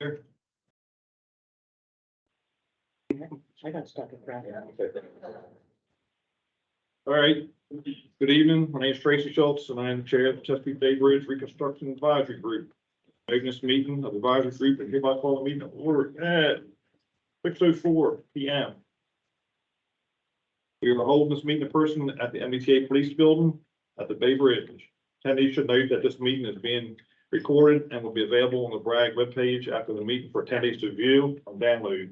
I got stuck in traffic. All right, good evening. My name is Tracy Schultz and I am the chair of the Chesapeake Bay Bridge Reconstruction Advisory Group. Open this meeting of the advisory group and hereby call the meeting to order at 6:04 p.m. We are holding this meeting in person at the MDTA Police Building at the Bay Bridge. Attendees should note that this meeting is being recorded and will be available on the BRAG webpage after the meeting for attendees to view and download.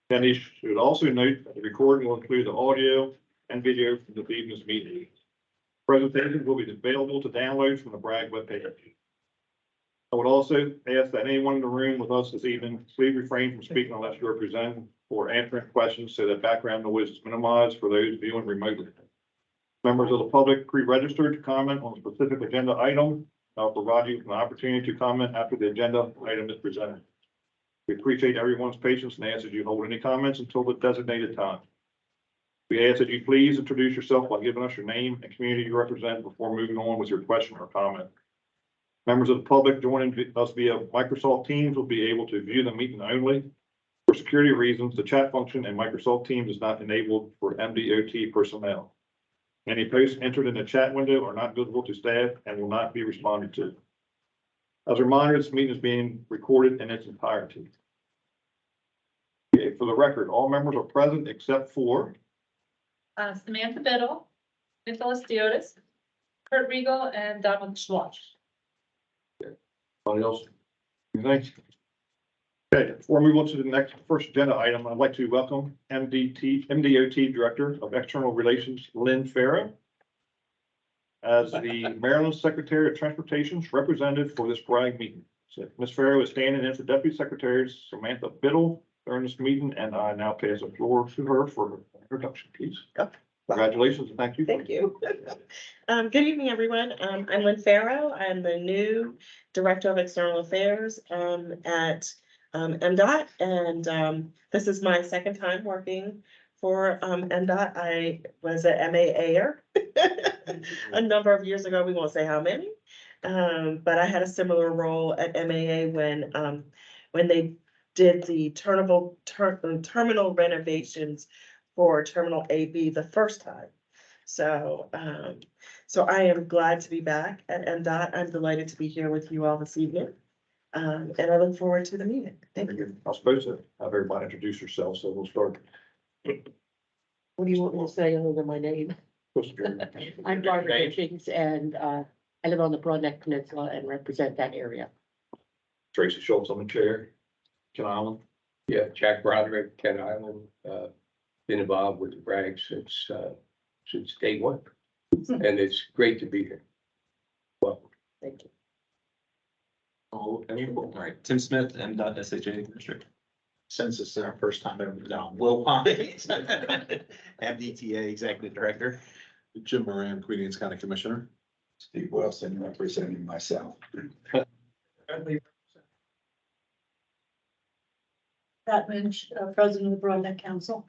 Attendees should also note that the recording will include the audio and video from the evening's meeting. Presentations will be available to download from the BRAG webpage. I would also ask that anyone in the room with us this evening, please refrain from speaking unless you are presenting or answering questions so that background noise is minimized for those viewing remotely. Members of the public pre-registered to comment on a specific agenda item. I'll provide you with an opportunity to comment after the agenda item is presented. We appreciate everyone's patience and ask that you hold any comments until the designated time. We ask that you please introduce yourself by giving us your name and community you represent before moving on with your question or comment. Members of the public joining us via Microsoft Teams will be able to view the meeting only. For security reasons, the chat function in Microsoft Teams is not enabled for MDOT personnel. Any posts entered in the chat window are not visible to staff and will not be responded to. As a reminder, this meeting is being recorded in its entirety. Okay, for the record, all members are present except for Samantha Biddle, Nicholas Diotis, Kurt Regal, and Donald Schwartz. anybody else. Thanks. Okay, before we move on to the first agenda item, I'd like to welcome MDOT Director of External Relations, Lynn Farrow, as the Maryland Secretary of Transportation's representative for this BRAG meeting. So Ms. Farrow is standing in for Deputy Secretary Samantha Biddle during this meeting, and I now pass the floor to her for her introduction, please. Congratulations and thank you. Thank you. Good evening, everyone. I'm Lynn Farrow. I'm the new Director of External Affairs at MDOT, and this is my second time working for MDOT. I was an MAAer a number of years ago. We won't say how many, but I had a similar role at MAA when they did the terminal renovations for Terminal AB the first time. So I am glad to be back at MDOT. I'm delighted to be here with you all this evening. And I look forward to the meeting. Thank you. I was supposed to have everybody introduce yourself, so we'll start. What do you want me to say other than my name? I'm Barbara Hitchings, and I live on the Broadneck Peninsula and represent that area. Tracy Schultz on the chair. Ken Island. Yeah, Jack Broderick, Ken Island, been involved with the BRAG since day one. And it's great to be here. Welcome. Thank you. All right, Tim Smith, MDOT SHA District. Since it's our first time ever down, Will Pines, MDTA Executive Director. Jim Moran, Queen Anne's County Commissioner. Steve Wilson representing myself. Pat Lynch, President of the Broadneck Council.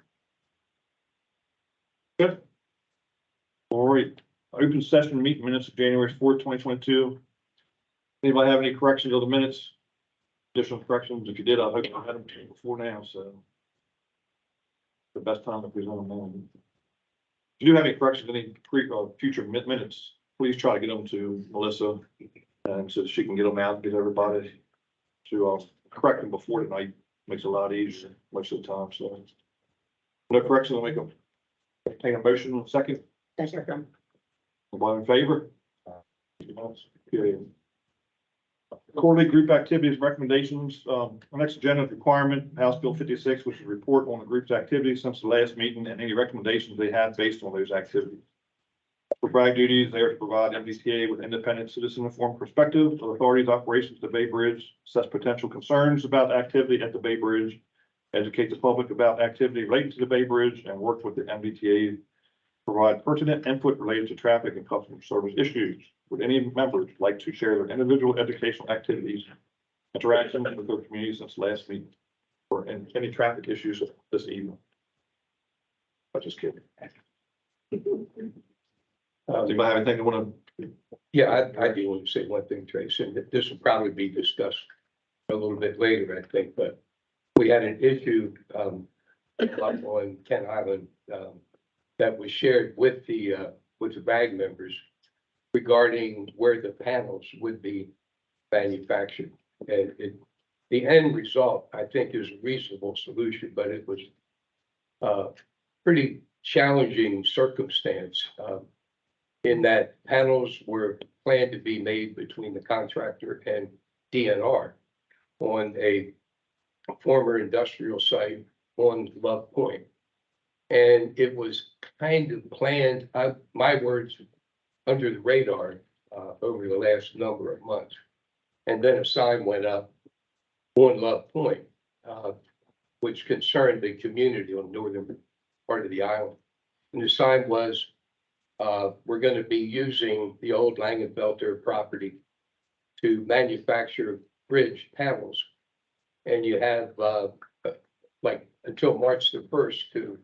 Good. All right, open session meeting minutes of January 4th, 2022. Anybody have any corrections of the minutes? Additional corrections? If you did, I hope I had them before now, so. The best time to present them now. If you do have any corrections, any future minutes, please try to get them to Melissa, and so she can get them out and get everybody to correct them before tonight. Makes it a lot easier most of the time, so. No corrections, I'll make them. Take a motion in a second. Second. Everybody in favor? Okay. Quarterly group activities recommendations, next agenda requirement, House Bill 56, which is a report on the group's activities since the last meeting and any recommendations they had based on those activities. For BRAG duties, they are to provide MDTA with independent citizen-informed perspective of authorities' operations at the Bay Bridge, assess potential concerns about activity at the Bay Bridge, educate the public about activity related to the Bay Bridge, and work with the MDTA to provide pertinent input related to traffic and customer service issues. Would any members like to share their individual educational activities, interactions with their community since last meeting, or any traffic issues this evening? I'm just kidding. Anybody have anything they want to? Yeah, I do want to say one thing, Tracy, that this will probably be discussed a little bit later, I think, but we had an issue, up on Kent Island, that was shared with the BRAG members regarding where the panels would be manufactured. And the end result, I think, is a reasonable solution, but it was pretty challenging circumstance, in that panels were planned to be made between the contractor and DNR on a former industrial site on Love Point. And it was kind of planned, my words, under the radar, over the last number of months. And then a sign went up on Love Point, which concerned the community on the northern part of the island. And the sign was, we're going to be using the old Langenfelter property to manufacture bridge panels. And you have, like, until March the 1st to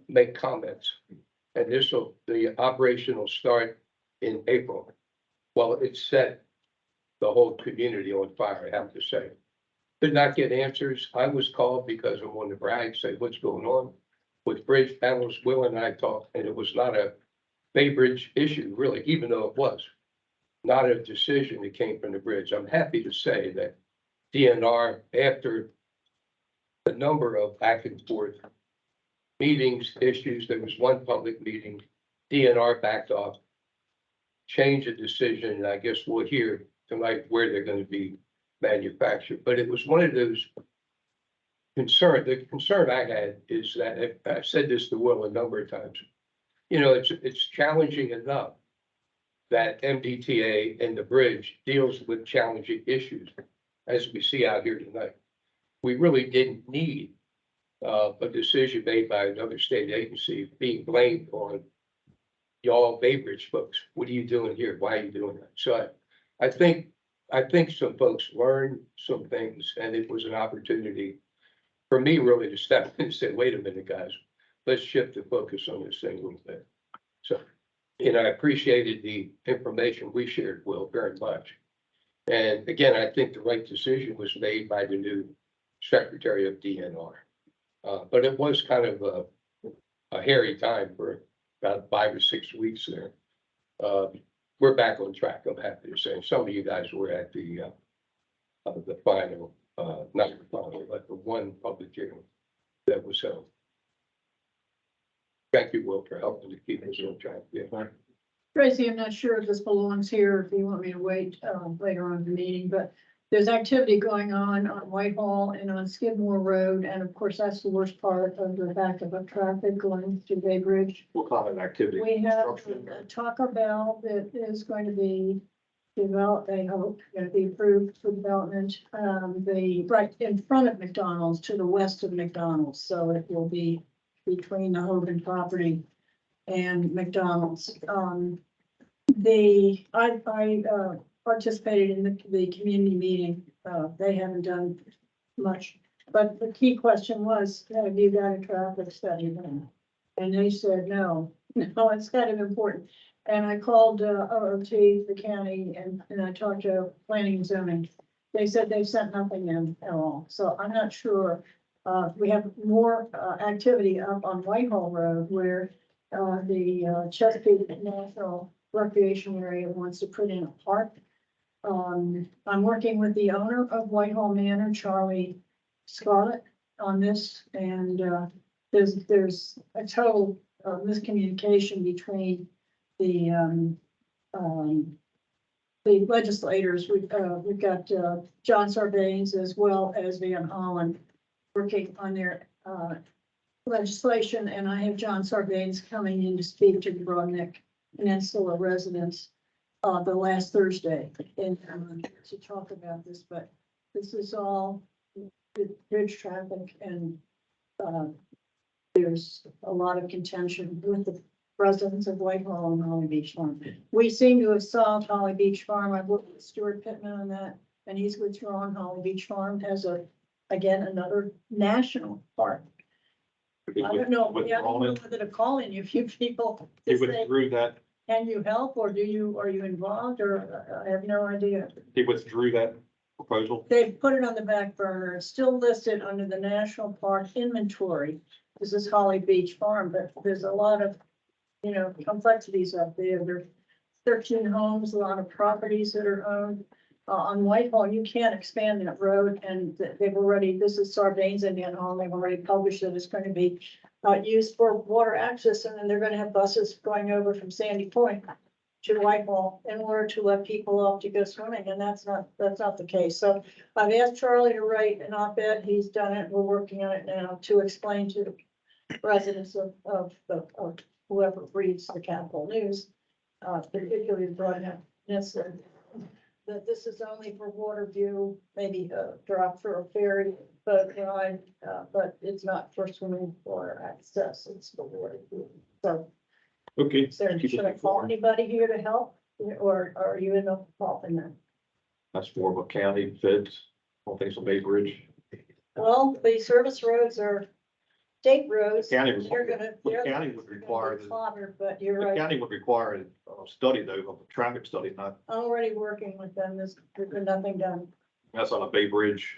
make comments. And the operation will start in April. Well, it set the whole community on fire, I have to say. Did not get answers. I was called because I'm on the BRAG, say what's going on with bridge panels. Will and I talked, and it was not a Bay Bridge issue, really, even though it was not a decision that came from the bridge. I'm happy to say that DNR, after the number of back and forth meetings, issues, there was one public meeting, DNR backed off, changed the decision, and I guess we'll hear tonight where they're going to be manufactured. But it was one of those concerns. The concern I had is that, I've said this to Will a number of times, you know, it's challenging enough that MDTA and the bridge deals with challenging issues, as we see out here tonight. We really didn't need a decision made by another state agency being blamed on y'all Bay Bridge folks. What are you doing here? Why are you doing that? So I think some folks learned some things, and it was an opportunity for me really to step in and say, wait a minute, guys, let's shift the focus on this thing a little bit. So, you know, I appreciated the information we shared, Will, very much. And again, I think the right decision was made by the new Secretary of DNR. But it was kind of a hairy time for about 5 or 6 weeks there. We're back on track, I'm happy to say. Some of you guys were at the final, not the final, but the one public hearing that was held. Thank you, Will, for helping to keep us on track. Yeah. Tracy, I'm not sure if this belongs here, if you want me to wait later on in the meeting, but there's activity going on Whitehall and on Skidmore Road. And of course, that's the worst part of the backup of traffic going to Bay Bridge. What kind of activity? We have a Taco Bell that is going to be developed, I hope, going to be approved for development. Right in front of McDonald's, to the west of McDonald's. So it will be between the Hogan property and McDonald's. I participated in the community meeting. They haven't done much, but the key question was, have you got a traffic study done? And they said, no, it's kind of important. And I called OOT, the county, and I talked to planning and zoning. They said they've sent nothing in at all. So I'm not sure. We have more activity up on Whitehall Road where the Chesapeake National Recreation Area wants to put in a park. I'm working with the owner of Whitehall Manor, Charlie Scarlett, on this, and there's a total miscommunication between the legislators. We've got John Sarbanes as well as Van Hollen working on their legislation, and I have John Sarbanes coming in to speak to the Broadneck Peninsula residents the last Thursday and to talk about this. But this is all bridge traffic, and there's a lot of contention with the residents of Whitehall and Holly Beach Farm. We seem to have solved Holly Beach Farm. I've worked with Stuart Pittman on that, and he's withdrawn Holly Beach Farm as again, another national park. I don't know, we have to call in you few people. He withdrew that. Can you help, or are you involved, or I have no idea. He withdrew that proposal? They put it on the back burner, it's still listed under the National Park inventory. This is Holly Beach Farm, but there's a lot of, complexities up there. There's 13 homes, a lot of properties that are owned. On Whitehall, you can't expand that road, and they've already, this is Sarbanes Indian Hall, they've already published that it's going to be used for water access, and then they're gonna have buses going over from Sandy Point to Whitehall in order to let people off to go swimming, and that's not the case. So I've asked Charlie to write an op-ed, he's done it, we're working on it now to explain to the residents of whoever reads the Capitol News, particularly Broadness, that this is only for water view, maybe a drop for a ferry boat ride, but it's not for swimming or access, it's for water view. So, Okay. should I call anybody here to help, or are you in the help in that? That's more of a county feds, all things on Bay Bridge. Well, the service roads are state roads. County would- They're gonna. the they're county would gonna be require the- clobbered, but you're The right. county would require a study though, of a traffic study, not, I'm already working with them. There's been nothing done. that's on a Bay Bridge.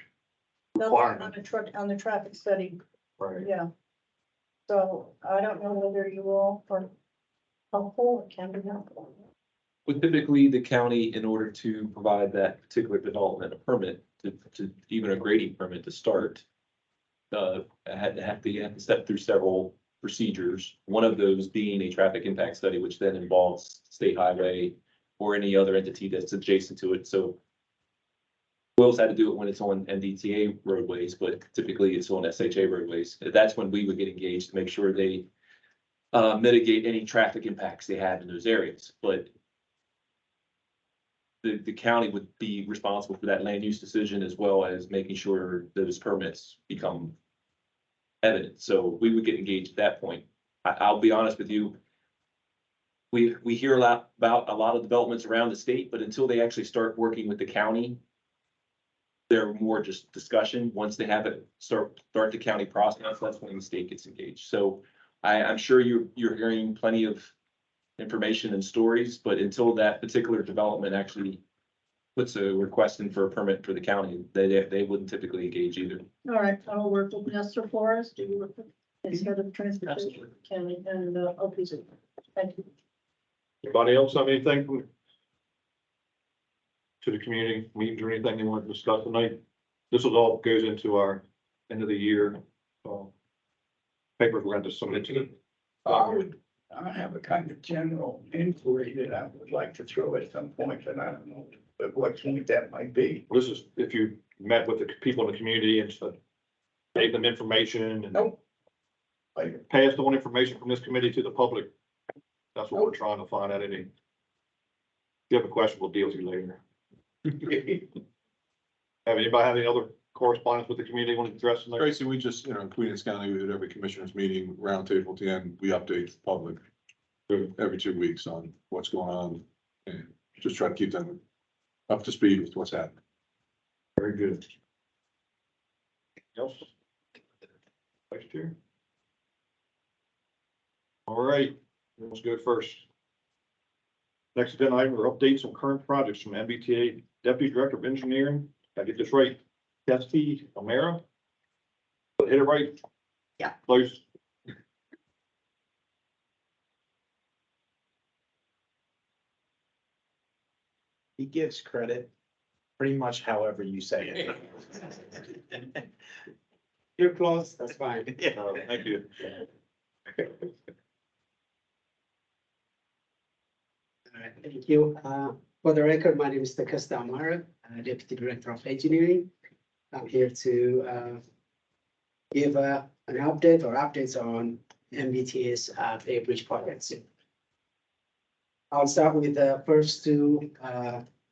Nothing Requirement. on the traffic study, Right. yeah. So I don't know whether you all are helpful, it can be helpful. Would typically the county, in order to provide that particular development a permit, to even a grading permit to start, have to step through several procedures, one of those being a traffic impact study, which then involves state highway or any other entity that's adjacent to it. So Will's had to do it when it's on MDTA roadways, but typically it's on SHA roadways. That's when we would get engaged to make sure they mitigate any traffic impacts they have in those areas. But the county would be responsible for that land use decision as well as making sure those permits become evident. So we would get engaged at that point. I'll be honest with you. We hear a lot about a lot of developments around the state, but until they actually start working with the county, they're more just discussion. Once they have it start the county process, that's when the state gets engaged. So I'm sure you're hearing plenty of information and stories, but until that particular development actually puts a request in for a permit for the county, they wouldn't typically engage either. All right, I'll work with Nestor Forest, do you work with, instead of transportation, county and, OPZ. Thank you. Anybody else have anything to the community meetings or anything they want to discuss tonight? This is all goes into our end of the year, papers we're going to submit to them. I have a kind of general inquiry that I would like to throw at some point, and I don't know at what point that might be. This is if you met with the people in the community and stuff, gave them information and Nope. Like, passed on information from this committee to the public. That's what we're trying to find out. If you have a question, we'll deal with you later. Have anybody had any other correspondence with the community want to address tonight? Tracy, we just, in Queens County, we at every commissioners meeting, roundtable at the end, we update the public every 2 weeks on what's going on and just try to keep them up to speed with what's happening. Very good. Else? Vice Chair? All right, let's go first. Next agenda item are updates on current projects from MDTA Deputy Director of Engineering. Did I get this right? Testy O'Mara? Hit it right? Yeah. Close. He gives credit pretty much however you say it. You're close, that's fine. Thank you. All right, thank you. For the record, my name is Takasta Amara, Deputy Director of Engineering. I'm here to give an update or updates on MDTA's Bay Bridge projects. I'll start with the first two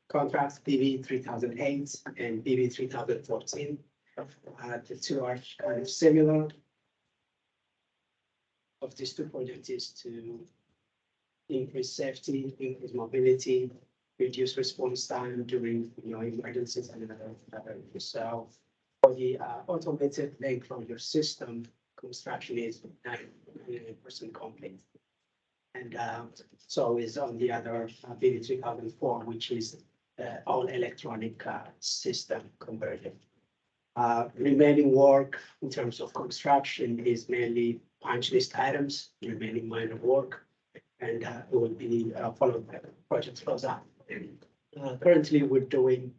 contracts, BB 3008 and BB 3014. The two are kind of similar. Of these two projects is to increase safety, increase mobility, reduce response time during emergencies and other issues. So for the automated lane closure system, construction is 99% complete. And so is on the other BB 3004, which is all electronic system conversion. Remaining work in terms of construction is mainly punch list items, remaining minor work, and it will be followed by the project closeout. Currently, we're doing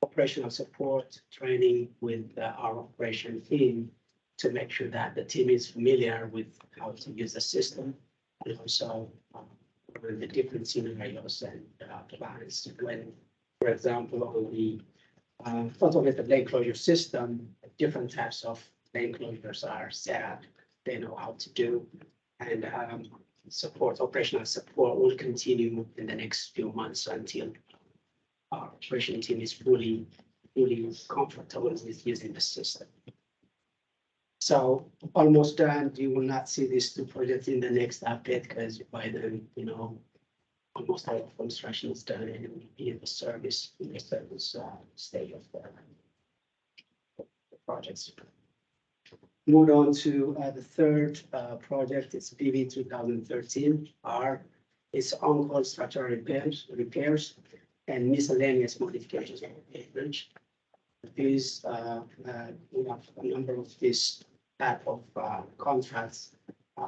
operational support training with our operation team to make sure that the team is familiar with how to use the system and also the different scenarios and plans when, for example, on the automated lane closure system, different types of lane closures are set up. They know how to do, and operational support will continue in the next few months until our operation team is fully comfortable with using the system. So almost done. You will not see these two projects in the next update because by then, almost all of construction is done and it will be in the service stage of the projects. Move on to the third project. It's BB 2013 R. It's on-call structural repairs and miscellaneous modifications of the bridge. These we have a number of these type of contracts.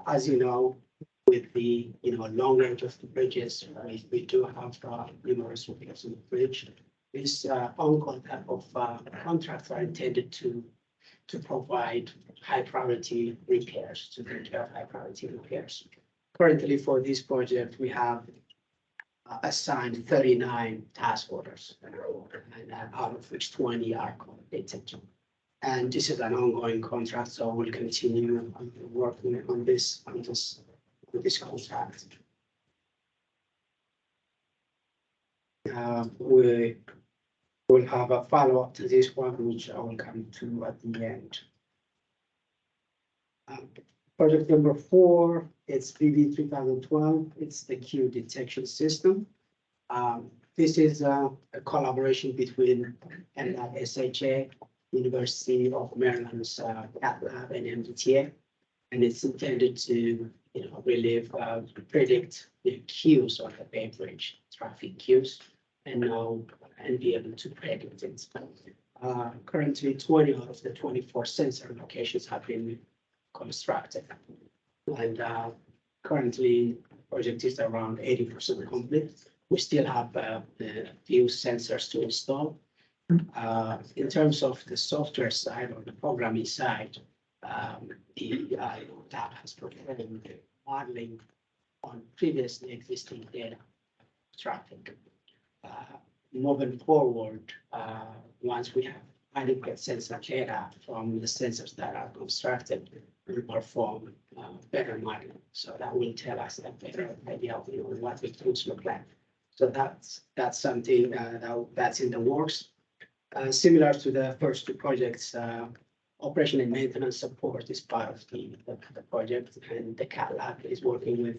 As you know, with the long range of the bridges, we do have numerous repairs on the bridge. These on-call type of contracts are intended to provide high priority repairs, to take care of high priority repairs. Currently, for this project, we have assigned 39 task orders, and out of which 20 are completed. And this is an ongoing contract, so we'll continue working on this contract. We will have a follow-up to this one, which I will come to at the end. Project number 4, it's BB 2012. It's the queue detection system. This is a collaboration between MDOT SHA, University of Maryland's CAT Lab and MDTA, and it's intended to predict the queues on the Bay Bridge, traffic queues, and be able to predict it. Currently, 20 out of the 24 sensor locations have been constructed, and currently project is around 80% complete. We still have a few sensors to install. In terms of the software side or the programming side, the lab has performed modeling on previously existing data traffic. Moving forward, once we have adequate sensor data from the sensors that are constructed, we perform better modeling. So that will tell us a better idea of what the routes look like. So that's something that's in the works. Similar to the first two projects, operation and maintenance support is part of the project, and the CAT Lab is working with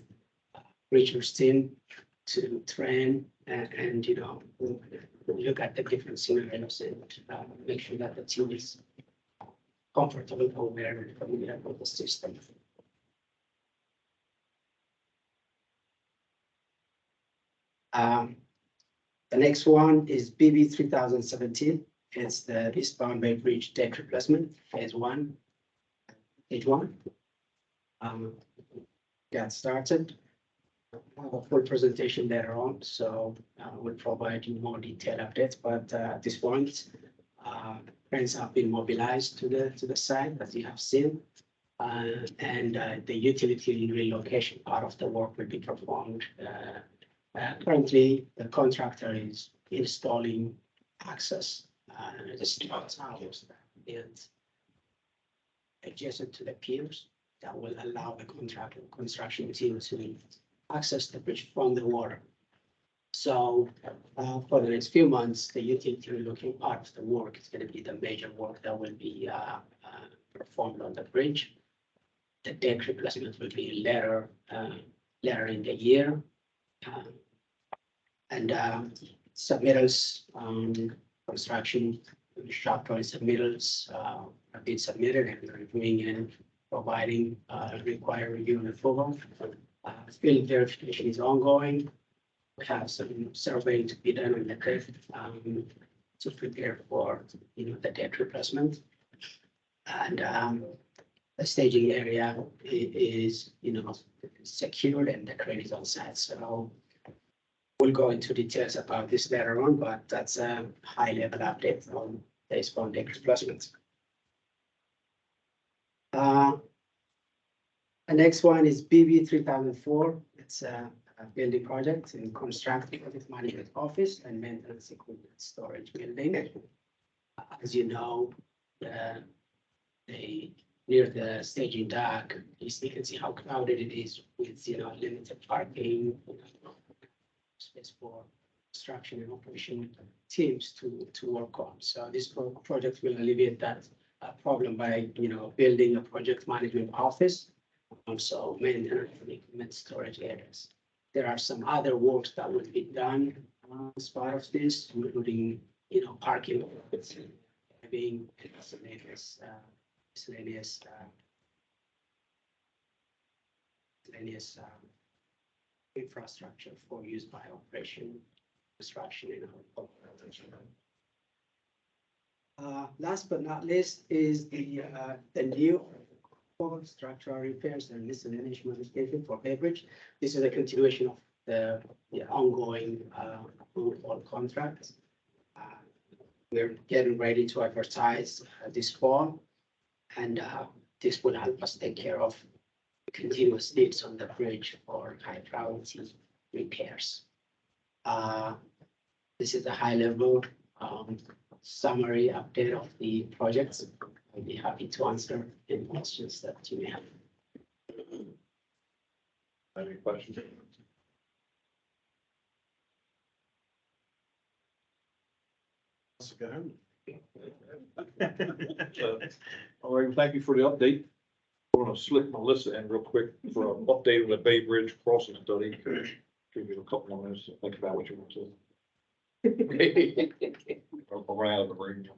Richard's team to train and look at the different scenarios and make sure that the team is comfortable aware and familiar with the system. The next one is BB 3017. It's the eastbound Bay Bridge deck replacement, phase 1. Got started. I'll have a full presentation later on, so we'll provide you more detailed updates. But at this point, cranes have been mobilized to the site, as you have seen, and the utility relocation part of the work will be performed. Currently, the contractor is installing access the steel towers built adjacent to the piers that will allow the construction team to access the bridge from the water. So for the next few months, the utility relocation part of the work is going to be the major work that will be performed on the bridge. The deck replacement will be later in the year. And submittals, construction shop drawing submittals have been submitted, and we're reviewing and providing required review and approval. Field verification is ongoing. We have some survey to be done on the cliff, to prepare for, the debt replacement. And, the staging area is, secured and the crane is on site, so we'll go into details about this later on, but that's a high level update on the spawn deck replacement. The next one is BB 3004. It's a building project in construction project management office and maintenance equipment storage building. As you know, near the staging dock, you can see how crowded it is with, limited parking, space for construction and operation teams to work on. So this project will alleviate that problem by, building a project management office, also maintenance and equipment storage areas. There are some other works that will be done as part of this, including, parking, having miscellaneous infrastructure for use by operation, construction, last but not least is the new structural repairs and miscellaneous modification for Baybridge. This is a continuation of the ongoing contract. We're getting ready to advertise this fall, and this will help us take care of continuous needs on the bridge for high priority repairs. This is a high level summary update of the projects. I'll be happy to answer any questions that you may have. Any questions? All right, thank you for the update. I'm gonna slip Melissa in real quick for an update on the Bay Bridge crossing study. Give you a couple more minutes to think about what you want to. Around the ring.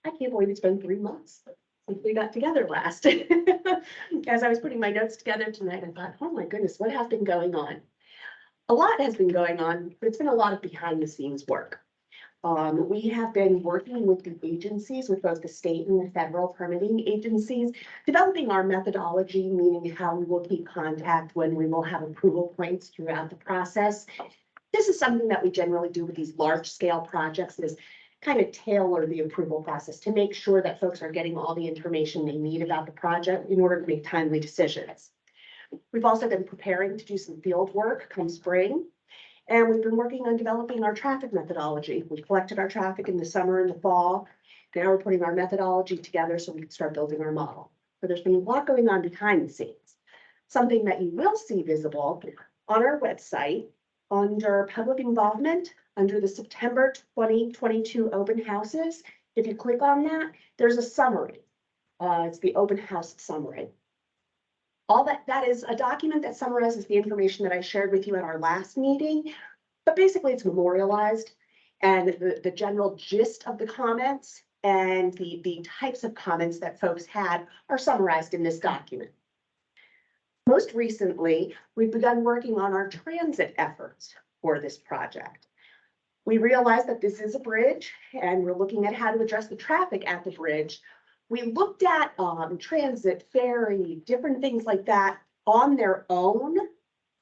I can't believe it's been 3 months since we got together last. As I was putting my notes together tonight, I thought, oh my goodness, what has been going on? A lot has been going on, but it's been a lot of behind the scenes work. We have been working with the agencies, with both the state and the federal permitting agencies, developing our methodology, meaning how we will keep contact when we will have approval points throughout the process. This is something that we generally do with these large scale projects, is kind of tailor the approval process to make sure that folks are getting all the information they need about the project in order to make timely decisions. We've also been preparing to do some field work come spring, and we've been working on developing our traffic methodology. We collected our traffic in the summer and the fall. Now we're putting our methodology together so we can start building our model. So there's been a lot going on behind the scenes. Something that you will see visible on our website under public involvement, under the September 2022 open houses. If you click on that, there's a summary. It's the open house summary. All that is a document that summarizes the information that I shared with you at our last meeting, but basically it's memorialized, and the general gist of the comments and the types of comments that folks had are summarized in this document. Most recently, we've begun working on our transit efforts for this project. We realized that this is a bridge, and we're looking at how to address the traffic at the bridge. We looked at transit, ferry, different things like that on their own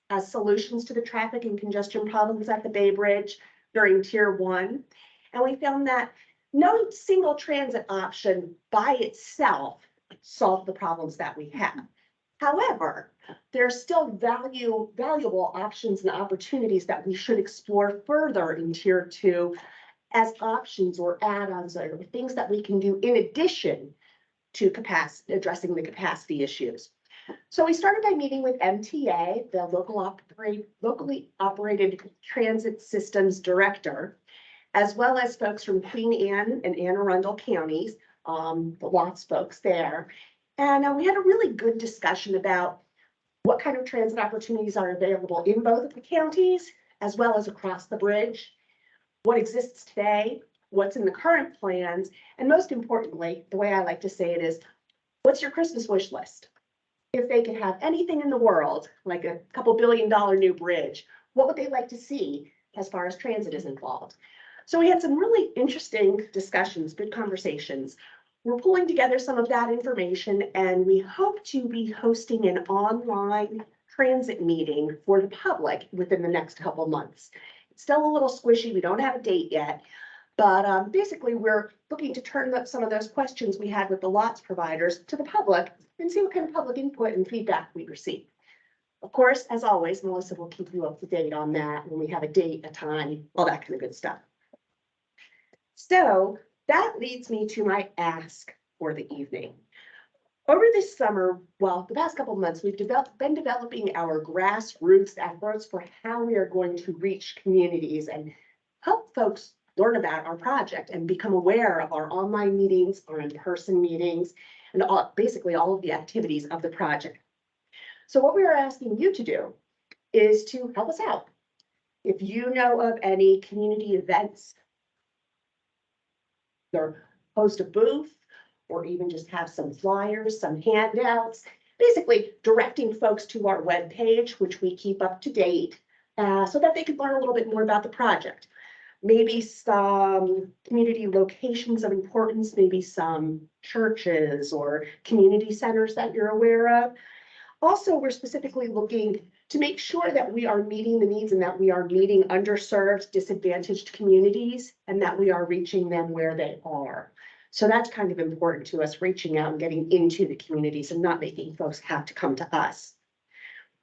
as solutions to the traffic and congestion problems at the Bay Bridge during Tier 1. And we found that no single transit option by itself solved the problems that we have. However, there are still valuable options and opportunities that we should explore further in Tier 2 as options or add-ons or things that we can do in addition to addressing the capacity issues. So we started by meeting with MTA, the locally operated transit systems director, as well as folks from Queen Anne and Anne Arundel counties, the lots folks there. And we had a really good discussion about what kind of transit opportunities are available in both of the counties, as well as across the bridge, what exists today, what's in the current plans, and most importantly, the way I like to say it is, what's your Christmas wish list? if they could have anything in the world, like a couple $1 billion new bridge, what would they like to see as far as transit is involved? So we had some really interesting discussions, good conversations. We're pulling together some of that information, and we hope to be hosting an online transit meeting for the public within the next couple months. It's still a little squishy. We don't have a date yet. But basically, we're looking to turn up some of those questions we had with the lots providers to the public and see what kind of public input and feedback we receive. Of course, as always, Melissa will keep you up to date on that when we have a date, a time, all that kind of good stuff. So that leads me to my ask for the evening. Over this summer, well, the past couple of months, we've been developing our grassroots efforts for how we are going to reach communities and help folks learn about our project and become aware of our online meetings, our in-person meetings, and basically all of the activities of the project. So what we are asking you to do is to help us out. If you know of any community events, or host a booth, or even just have some flyers, some handouts, basically directing folks to our webpage, which we keep up to date, so that they can learn a little bit more about the project. Maybe some community locations of importance, maybe some churches or community centers that you're aware of. Also, we're specifically looking to make sure that we are meeting the needs and that we are meeting underserved, disadvantaged communities, and that we are reaching them where they are. So that's kind of important to us, reaching out and getting into the communities and not making folks have to come to us.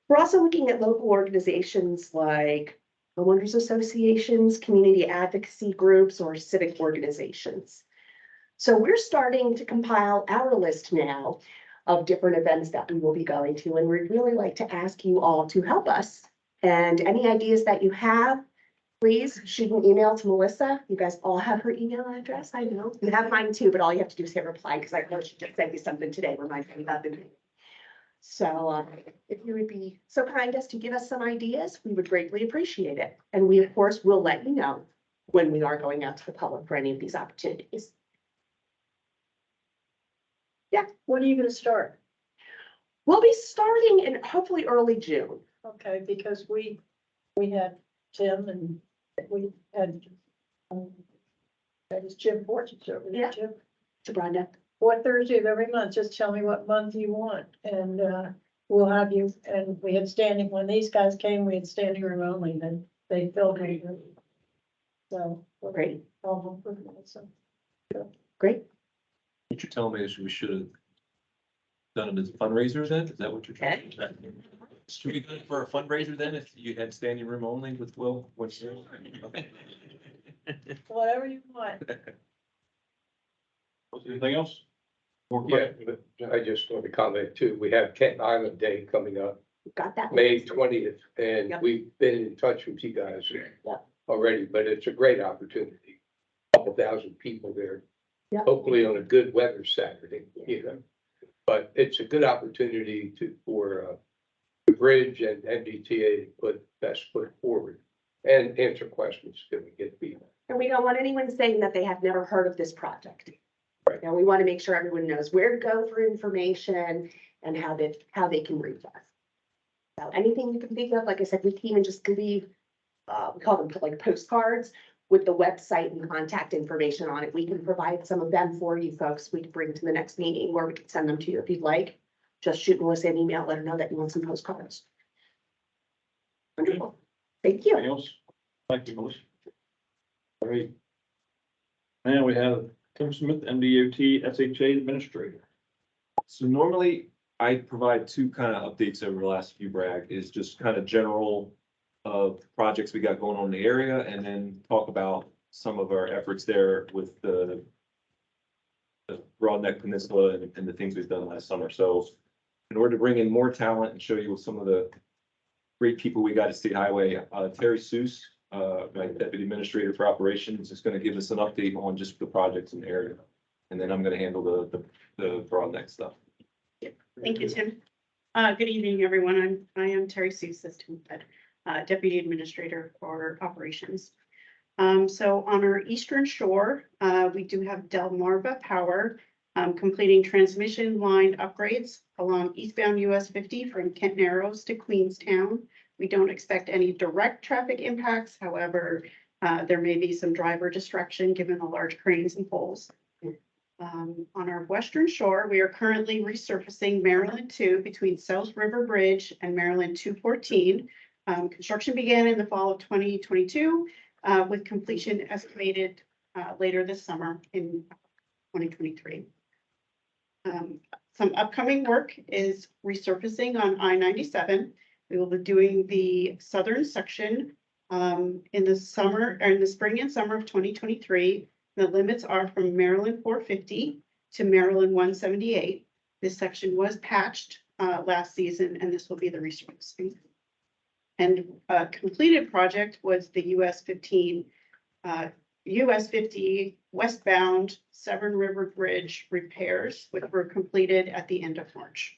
We're also looking at local organizations like homeowners associations, community advocacy groups, or civic organizations. So we're starting to compile our list now of different events that we will be going to, and we'd really like to ask you all to help us. And any ideas that you have, please shoot an email to Melissa. You guys all have her email address, I know. You have mine too, but all you have to do is hit reply, because I know she just sent you something today, reminding me about the meeting. So if you would be so kind as to give us some ideas, we would greatly appreciate it. And we, of course, will let you know when we are going out to the public for any of these opportunities. Yeah. When are you gonna start? We'll be starting in hopefully early June. Okay, because we had Tim and we had, that is Jim Fortune over there, Yeah. Jim. To Brenda. What Thursday of every month, just tell me what month you want, and we'll have you, and we had standing, when these guys came, we had standing room only, then they filled it. So. Great. So. Great. What you're telling me is we should have done it as a fundraiser then? Is that what you're trying? Should we do it for a fundraiser then if you had standing room only with Will? Okay. Whatever you want. Anything else? Yeah, but I just want to comment too. We have Kent Island Day coming up, Got that. May 20th, and Yep. we've been in touch with you guys Yep. already, but it's a great opportunity. Couple thousand people there, Yep. hopefully on a good weather Saturday, you know. But it's a good opportunity for the bridge and MDTA to put best foot forward and answer questions that we get feedback. And we don't want anyone saying that they have never heard of this project. Right. And we want to make sure everyone knows where to go for information and how they can reach us. So anything you can think of, like I said, we can even just leave, we call them like postcards with the website and contact information on it. We can provide some of them for you folks. We can bring to the next meeting, or we can send them to you if you'd like. Just shoot Melissa an email, let her know that you want some postcards. Wonderful. Thank you. Anything else? Thank you, Melissa. All right. Now we have Tim Smith, MDOT SHA Administrator. So normally I provide two kind of updates over the last few BRAG is just kind of general of projects we got going on in the area, and then talk about some of our efforts there with the Broad Neck Peninsula and the things we've done last summer. So in order to bring in more talent and show you some of the great people we got at State Highway, Terry Seuss, my Deputy Administrator for Operations, is going to give us an update on just the projects in the area. And then I'm going to handle the Broad Neck stuff. Thank you, Tim. Good evening, everyone. I am Terry Seuss, Deputy Administrator for Operations. So on our eastern shore, we do have Delmarva Power. completing transmission line upgrades along eastbound US 50 from Kent Narrows to Queenstown. We don't expect any direct traffic impacts. However, there may be some driver distraction given the large cranes and poles. On our western shore, we are currently resurfacing Maryland 2 between South River Bridge and Maryland 214. Construction began in the fall of 2022, with completion estimated later this summer in 2023. Some upcoming work is resurfacing on I-97. We will be doing the southern section in the spring and summer of 2023. The limits are from Maryland 450 to Maryland 178. This section was patched last season, and this will be the resurfacing. And a completed project was the US 50 westbound Severn River Bridge repairs, which were completed at the end of March.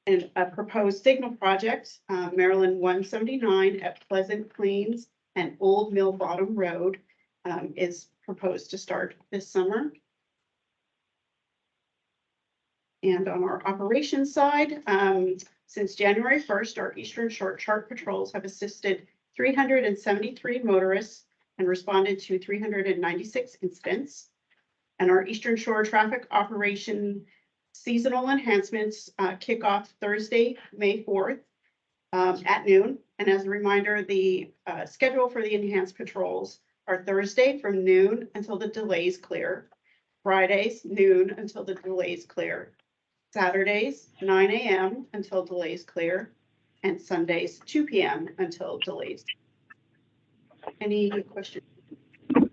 And a proposed signal project, Maryland 179 at Pleasant Plains and Old Mill Bottom Road, is proposed to start this summer. And on our operations side, since January 1st, our Eastern Shore Chart patrols have assisted 373 motorists and responded to 396 incidents. And our Eastern Shore traffic operation seasonal enhancements kick off Thursday, May 4th at noon. And as a reminder, the schedule for the enhanced patrols are Thursday from noon until the delays clear, Fridays noon until the delays clear, Saturdays 9 a.m. until delays clear, and Sundays 2 p.m. until delays. Any questions? I'll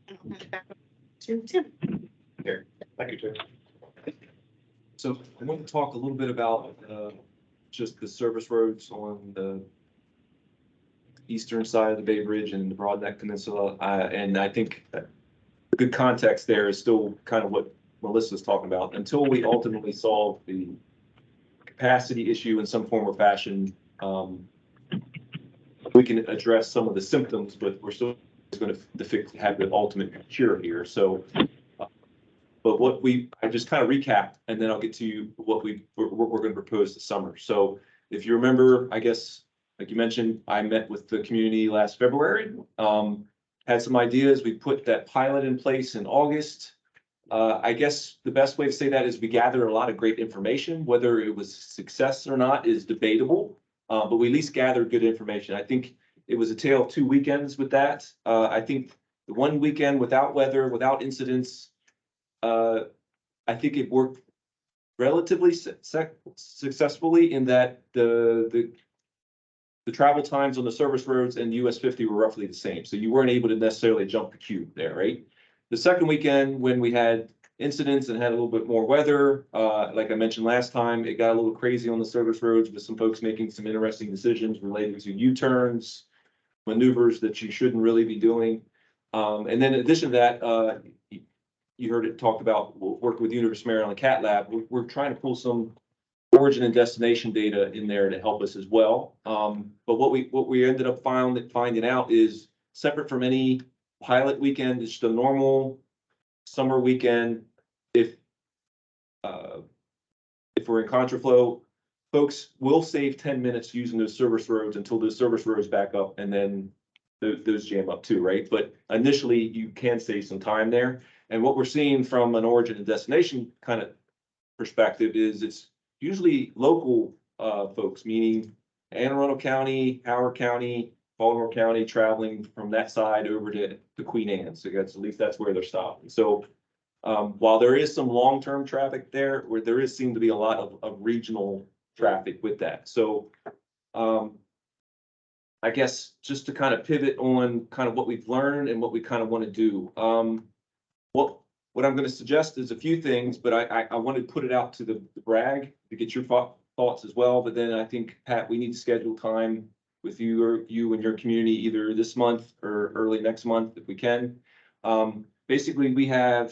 hand it back up to Tim. Thank you, Tim. So I want to talk a little bit about just the service roads on the eastern side of the Bay Bridge and the Broadneck Peninsula. And I think the good context there is still kind of what Melissa's talking about. Until we ultimately solve the capacity issue in some form or fashion, we can address some of the symptoms, but we're still going to have the ultimate cure here. So, but I just kind of recap, and then I'll get to what we're going to propose this summer. So if you remember, I guess, like you mentioned, I met with the community last February, had some ideas. We put that pilot in place in August. I guess the best way to say that is we gathered a lot of great information. Whether it was success or not is debatable, but we at least gathered good information. I think it was a tale of 2 weekends with that. I think the one weekend without weather, without incidents, I think it worked relatively successfully in that the travel times on the service roads and US 50 were roughly the same. So you weren't able to necessarily jump the queue there, right? The second weekend, when we had incidents and had a little bit more weather, like I mentioned last time, it got a little crazy on the service roads with some folks making some interesting decisions related to U-turns, maneuvers that you shouldn't really be doing. And then in addition to that, you heard it talked about working with University of Maryland Cat Lab. We're trying to pull some origin and destination data in there to help us as well. But what we ended up finding out is separate from any pilot weekend, it's the normal summer weekend. If we're in contraflow, folks will save 10 minutes using those service roads until those service roads back up, and then those jam up too, right? But initially you can save some time there. And what we're seeing from an origin and destination kind of perspective is it's usually local folks, meaning Anne Arundel County, Howard County, Baltimore County, traveling from that side over to Queen Anne. So at least that's where they're stopping. So while there is some long-term traffic there, where there seem to be a lot of regional traffic with that. So I guess just to kind of pivot on kind of what we've learned and what we kind of want to do. What I'm going to suggest is a few things, but I want to put it out to the BRAG to get your thoughts as well. But then I think, Pat, we need to schedule time with you and your community either this month or early next month if we can. Basically, we're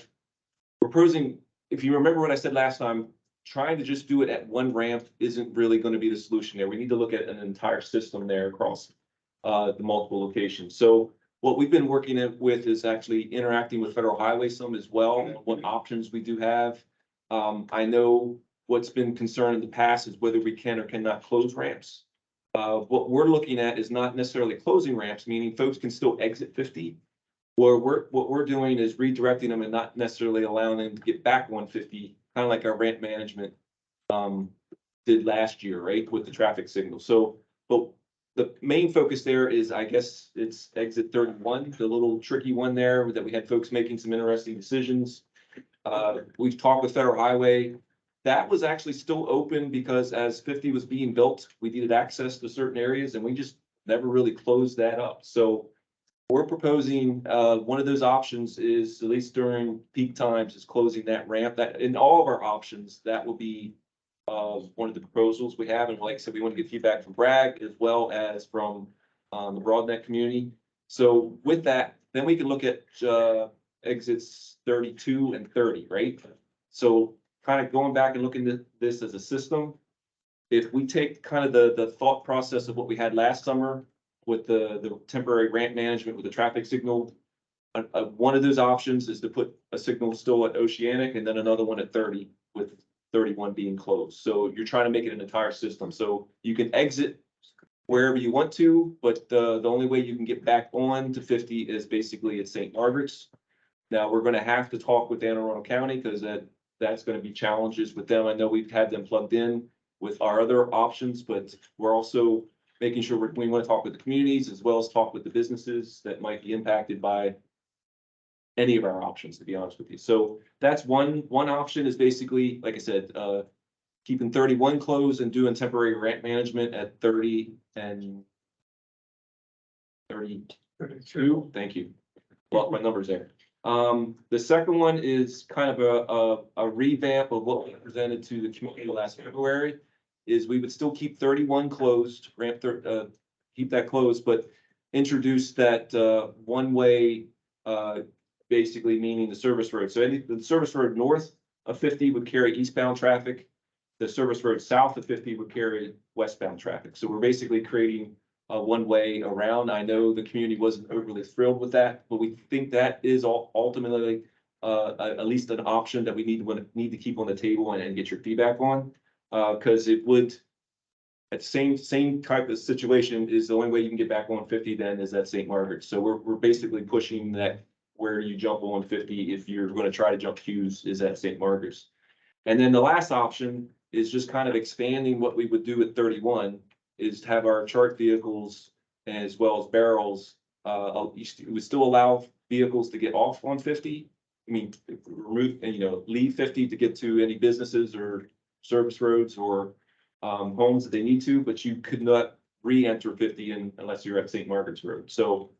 proposing, if you remember what I said last time, trying to just do it at one ramp isn't really going to be the solution there. We need to look at an entire system there across the multiple locations. So what we've been working with is actually interacting with Federal Highway some as well, on what options we do have. I know what's been concerned in the past is whether we can or cannot close ramps. What we're looking at is not necessarily closing ramps, meaning folks can still exit 50. What we're doing is redirecting them and not necessarily allowing them to get back 150, kind of like our ramp management did last year, right, with the traffic signal. So, but the main focus there is, I guess, it's exit 31, the little tricky one there that we had folks making some interesting decisions. We've talked with Federal Highway. That was actually still open because as 50 was being built, we needed access to certain areas and we just never really closed that up. So we're proposing, one of those options is, at least during peak times, is closing that ramp. That in all of our options, that will be one of the proposals we have. And like I said, we want to get feedback from BRAG as well as from the BroadNet community. So with that, then we can look at exits 32 and 30, right? So kind of going back and looking at this as a system, if we take kind of the thought process of what we had last summer with the temporary ramp management with the traffic signal, one of those options is to put a signal still at Oceanic and then another one at 30, with 31 being closed. So you're trying to make it an entire system. So you can exit wherever you want to, but the only way you can get back on to 50 is basically at St. Margaret's. Now, we're gonna have to talk with Anne Arundel County because that's gonna be challenges with them. I know we've had them plugged in with our other options, but we're also making sure we want to talk with the communities as well as talk with the businesses that might be impacted by any of our options, to be honest with you. So that's one option is basically, like I said, keeping 31 closed and doing temporary ramp management at 30 and 32. Thank you. Well, my numbers there. The second one is kind of a revamp of what we presented to the community last February, is we would still keep 31 closed, keep that closed, but introduce that one-way, basically meaning the service road. So the service road north of 50 would carry eastbound traffic. The service road south of 50 would carry westbound traffic. So we're basically creating a one-way around. I know the community wasn't overly thrilled with that, but we think that is ultimately at least an option that we need to keep on the table and get your feedback on. Because it would, at the same type of situation, is the only way you can get back on 50 then is at St. Margaret's. So we're basically pushing that where you jump on 50 if you're going to try to jump queues is at St. Margaret's. And then the last option is just kind of expanding what we would do at 31, is to have our chart vehicles as well as barrels. We would still allow vehicles to get off on 50. I mean, remove and leave 50 to get to any businesses or service roads or homes that they need to, but you could not re-enter 50 unless you're at St. Margaret's Road. So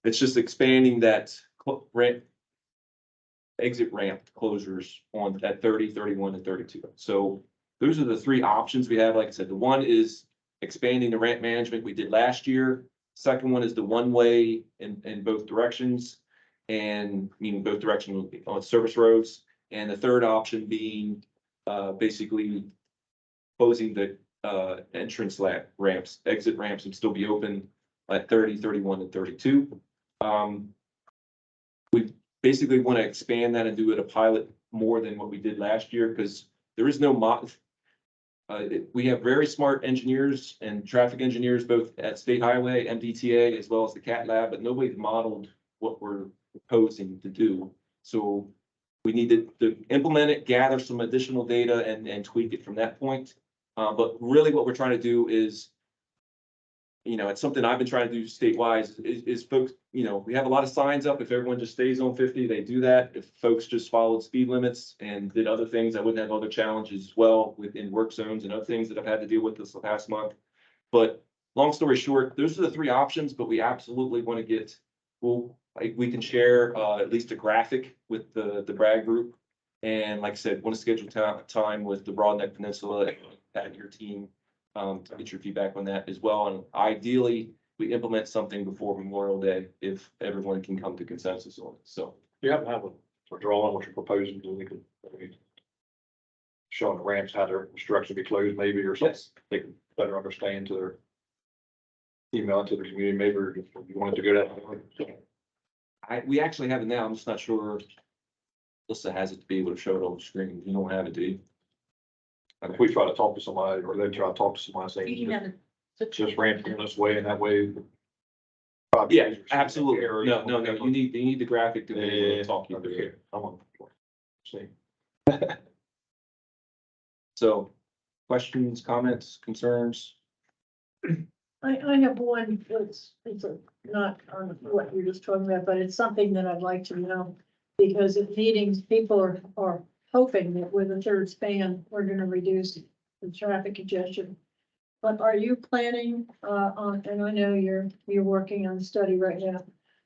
it's just expanding that exit ramp closures on at 30, 31, and 32. So those are the three options we have. Like I said, the one is expanding the ramp management we did last year. Second one is the one-way in both directions, and meaning both directions on service roads. And the third option being basically closing the entrance ramps, exit ramps would still be open at 30, 31, and 32. We basically want to expand that and do it a pilot more than what we did last year, because there is no we have very smart engineers and traffic engineers, both at State Highway, MDTA, as well as the CAT lab, but nobody's modeled what we're proposing to do. So we need to implement it, gather some additional data and tweak it from that point. But really what we're trying to do is, it's something I've been trying to do statewide is folks, we have a lot of signs up. If everyone just stays on 50, they do that. If folks just followed speed limits and did other things, I wouldn't have other challenges as well within work zones and other things that I've had to deal with this past month. But long story short, those are the three options, but we absolutely want to get, we can share at least a graphic with the BRAG group. And like I said, want to schedule time with the BroadNet Peninsula and your team to get your feedback on that as well. And ideally, we implement something before Memorial Day if everyone can come to consensus on it. So You have to have a drawing what you're proposing, and we can show the ramps how their structure be closed maybe or something. Yes. They can better understand to their email it to the community, maybe if you wanted to go that. We actually have it now. I'm just not sure. Lissa has it to be able to show it on the screen. You don't have it, do you? And if we try to talk to somebody, or they try to talk to somebody saying, just ran from this way and that way. Yeah, absolutely. No, no, no. You need the graphic to be able to talk you through it. I'm on. See. So, questions, comments, concerns? I have one, it's not on what you're just talking about, but it's something that I'd like to know. Because at meetings, people are hoping that with a third span, we're gonna reduce the traffic congestion. But are you planning, on, and I know you're working on a study right now,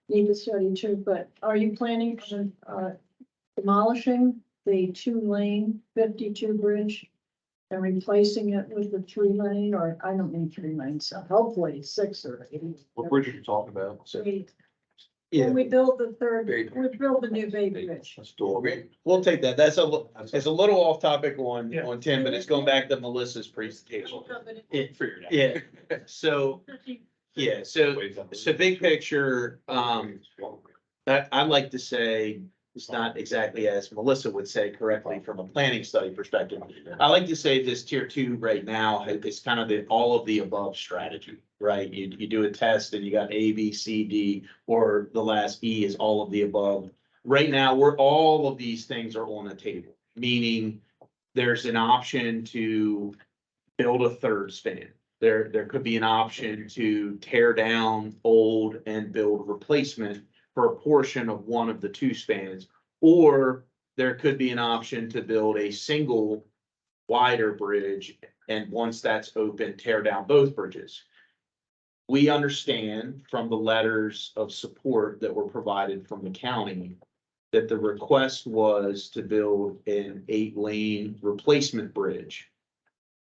need to study too, but are you planning on, demolishing the 2-lane 52 bridge? And replacing it with the 3-lane, or I don't need 3 lanes, so hopefully 6 or 8. What bridge are you talking about? When we build the third, Bay we build the new Bay Bridge. Let's do it. We'll take that. It's a little off topic on 10, but it's going back to Melissa's presentation. Yeah, so, so big picture, I'd like to say, it's not exactly as Melissa would say correctly from a planning study perspective. I like to say this tier 2 right now is kind of the all of the above strategy, right? You do a test and you got A, B, C, D, or the last E is all of the above. Right now, all of these things are on the table, meaning there's an option to build a third span. There could be an option to tear down old and build replacement for a portion of one of the 2 spans, or there could be an option to build a single wider bridge, and once that's open, tear down both bridges. We understand from the letters of support that were provided from the county that the request was to build an 8-lane replacement bridge.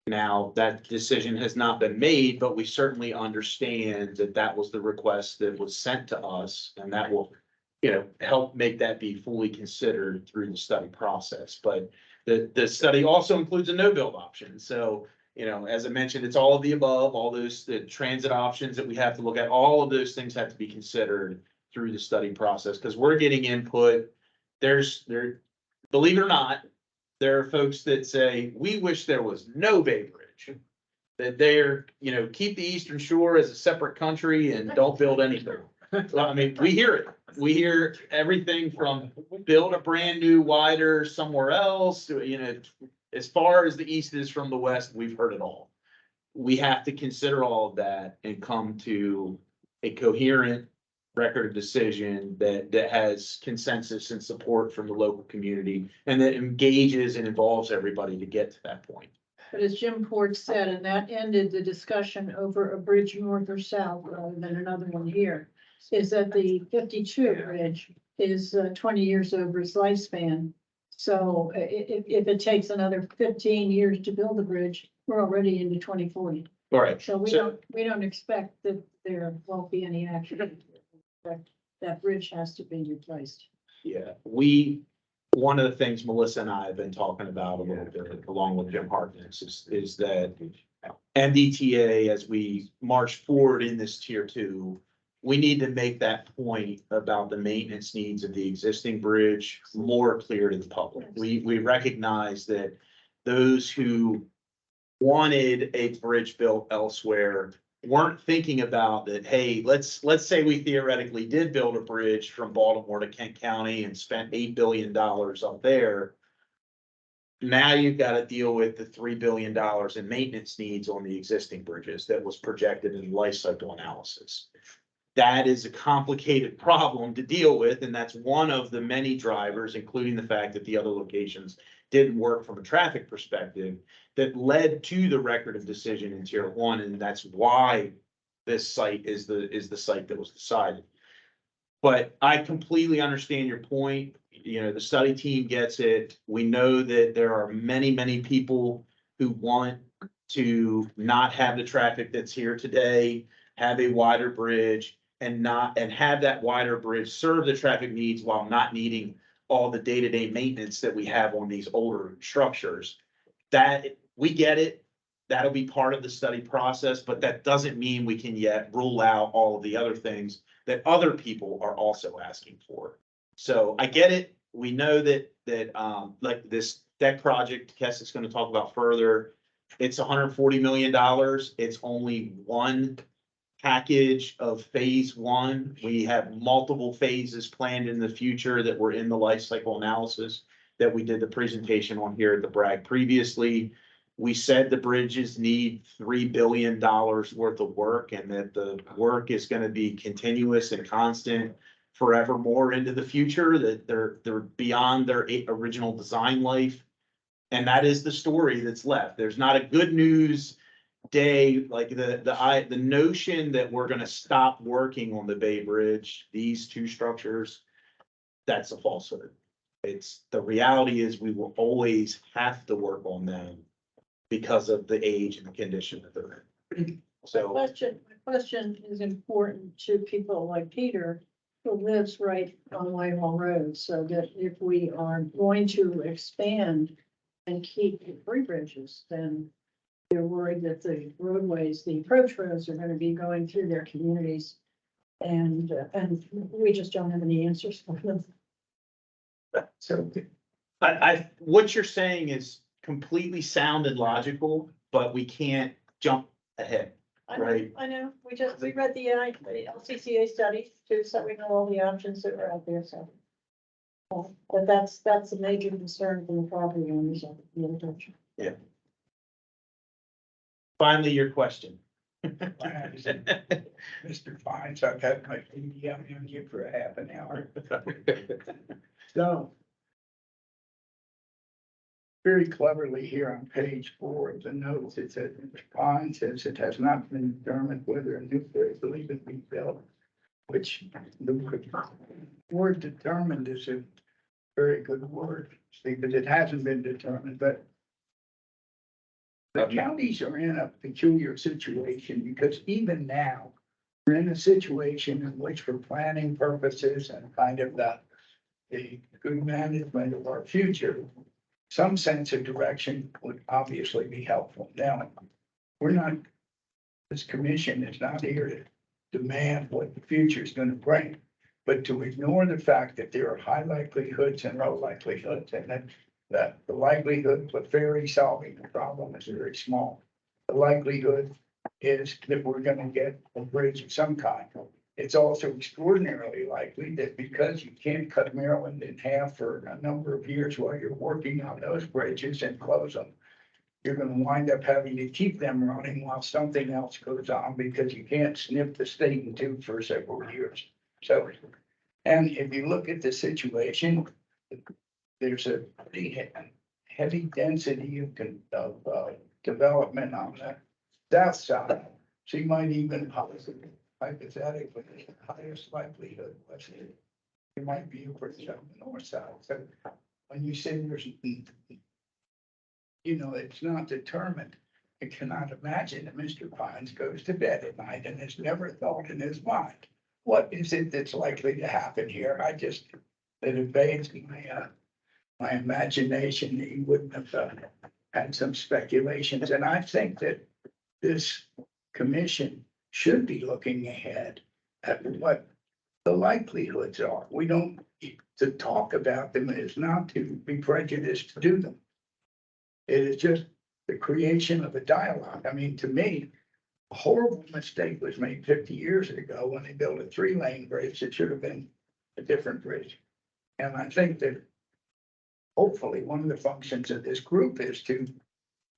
Now, that decision has not been made, but we certainly understand that that was the request that was sent to us, and that will, help make that be fully considered through the study process. But the study also includes a no-build option. So, as I mentioned, it's all of the above, all the transit options that we have to look at, all of those things have to be considered through the study process, because we're getting input. Believe it or not, there are folks that say, we wish there was no Bay Bridge. That they're, keep the Eastern Shore as a separate country and don't build anything. Well, I mean, we hear it. We hear everything from build a brand new wider somewhere else to, as far as the East is from the West, we've heard it all. We have to consider all of that and come to a coherent record of decision that has consensus and support from the local community and that engages and involves everybody to get to that point. But as Jim Port said, and that ended the discussion over a bridge north or south rather than another one here, is that the 52 bridge is 20 years over its lifespan. So if it takes another 15 years to build the bridge, we're already into 2040. All right. So we don't expect that there won't be any action. That bridge has to be replaced. Yeah, one of the things Melissa and I have been talking about a little bit, along with Jim Harkness, is that MDTA, as we march forward in this tier 2, we need to make that point about the maintenance needs of the existing bridge more clear to the public. We recognize that those who wanted a bridge built elsewhere weren't thinking about that, hey, let's say we theoretically did build a bridge from Baltimore to Kent County and spent $8 billion up there. Now you've got to deal with the $3 billion in maintenance needs on the existing bridges that was projected in life cycle analysis. That is a complicated problem to deal with, and that's one of the many drivers, including the fact that the other locations didn't work from a traffic perspective, that led to the record of decision in tier 1, and that's why this site is the site that was decided. But I completely understand your point. The study team gets it. We know that there are many people who want to not have the traffic that's here today, have a wider bridge, and have that wider bridge serve the traffic needs while not needing all the day-to-day maintenance that we have on these older structures. That we get it. that'll be part of the study process, but that doesn't mean we can yet rule out all of the other things that other people are also asking for. So I get it. We know that like this deck project, Kess is gonna talk about further. It's $140 million. It's only one package of phase one. We have multiple phases planned in the future that were in the life cycle analysis that we did the presentation on here at the BRAG previously. We said the bridges need $3 billion worth of work and that the work is gonna be continuous and constant forevermore into the future, that they're beyond their original design life. And that is the story that's left. There's not a good news day, like the notion that we're gonna stop working on the Bay Bridge, these two structures, that's a falsehood. The reality is we will always have to work on them because of the age and the condition that they're in. My So, question is important to people like Peter, who lives right on Whitehall Road, so that if we are going to expand and keep the three bridges, then they're worried that the roadways, the approach roads are gonna be going through their communities. And we just don't have any answers for them. so what you're saying is completely sound and logical, but we can't jump ahead. Right. I know, we read the LCCA study too, so we know all the options that are out there, so. But that's a major concern for the property owners of the intersection. Finally, your question. Mr. Fines, I've had my PDM on you for a half an hour. So. Very cleverly here on page 4 of the notes, it says, Mr. Fines says it has not been determined whether a new bridge will even be built. Which the word determined is a very good word, because it hasn't been determined, but. The counties are in a peculiar situation because even now, we're in a situation in which for planning purposes and kind of the good management of our future, some sense of direction would obviously be helpful. Now, this commission is not here to demand what the future is going to bring, but to ignore the fact that there are high likelihoods and low likelihoods, and that the likelihood of Ferry solving the problem is very small. The likelihood is that we're gonna get a bridge of some kind. It's also extraordinarily likely that because you can't cut Maryland in half for a number of years while you're working on those bridges and close them, you're gonna wind up having to keep them running while something else goes on because you can't snip the state in two for several years. So, and if you look at the situation, there's a pretty heavy density of development on the south side. So you might even hypothetically, the highest likelihood was you might be over on the north side. So when you say there's, it's not determined, I cannot imagine that Mr. Pines goes to bed at night and has never thought in his mind, what is it that's likely to happen here? It evades my imagination, he wouldn't have had some speculations. And I think that this commission should be looking ahead at what the likelihoods are. We don't, to talk about them is not to be prejudiced to do them. It is just the creation of a dialogue. I mean, to me, a horrible mistake was made 50 years ago when they built a 3-lane bridge. It should have been a different bridge. And I think that hopefully one of the functions of this group is to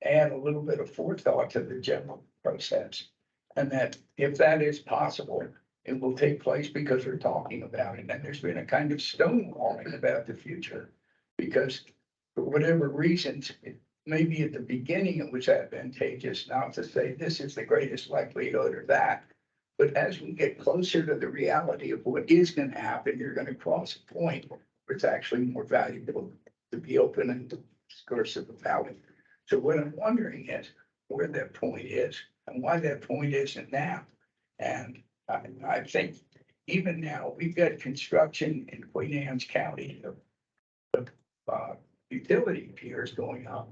add a little bit of forethought to the general process. And that if that is possible, it will take place because we're talking about it. And there's been a kind of stonewalling about the future because for whatever reasons, maybe at the beginning it was advantageous not to say this is the greatest likelihood or that. But as we get closer to the reality of what is going to happen, you're going to cross a point where it's actually more valuable to be open and discursive about it. So what I'm wondering is where that point is and why that point isn't now. And I think even now we've got construction in Queen Anne's County, the utility piers going up.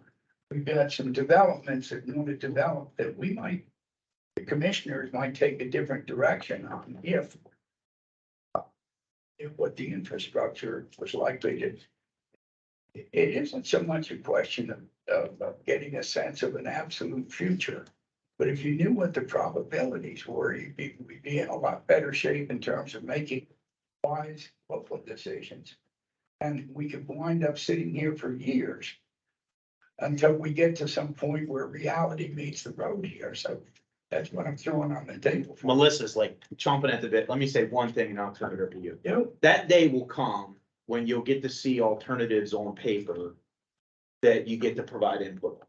we've got some developments that want to develop that we might, the commissioners might take a different direction on if what the infrastructure was likely to. It isn't so much a question of getting a sense of an absolute future. But if you knew what the probabilities were, we'd be in a lot better shape in terms of making wise local decisions. And we could wind up sitting here for years until we get to some point where reality meets the road here. So that's what I'm throwing on the table. Melissa's like chomping at the bit. Let me say one thing and I'll turn it over to you. Yep. That day will come when you'll get to see alternatives on paper that you get to provide input.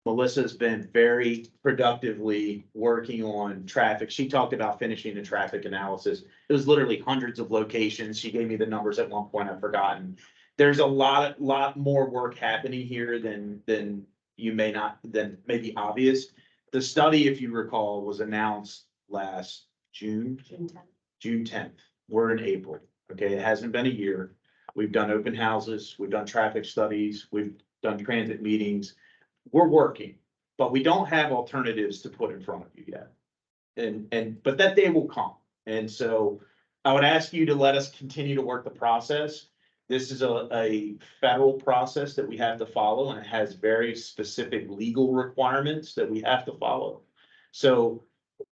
Melissa's been very productively working on traffic. She talked about finishing the traffic analysis. It was literally hundreds of locations. She gave me the numbers at one point, I've forgotten. There's a lot more work happening here than you may not, than may be obvious. The study, if you recall, was announced last June 10th. We're in April. Okay, it hasn't been a year. We've done open houses, we've done traffic studies, we've done transit meetings. We're working, but we don't have alternatives to put in front of you yet. But that day will come. And so I would ask you to let us continue to work the process. This is a federal process that we have to follow, and it has very specific legal requirements that we have to follow. So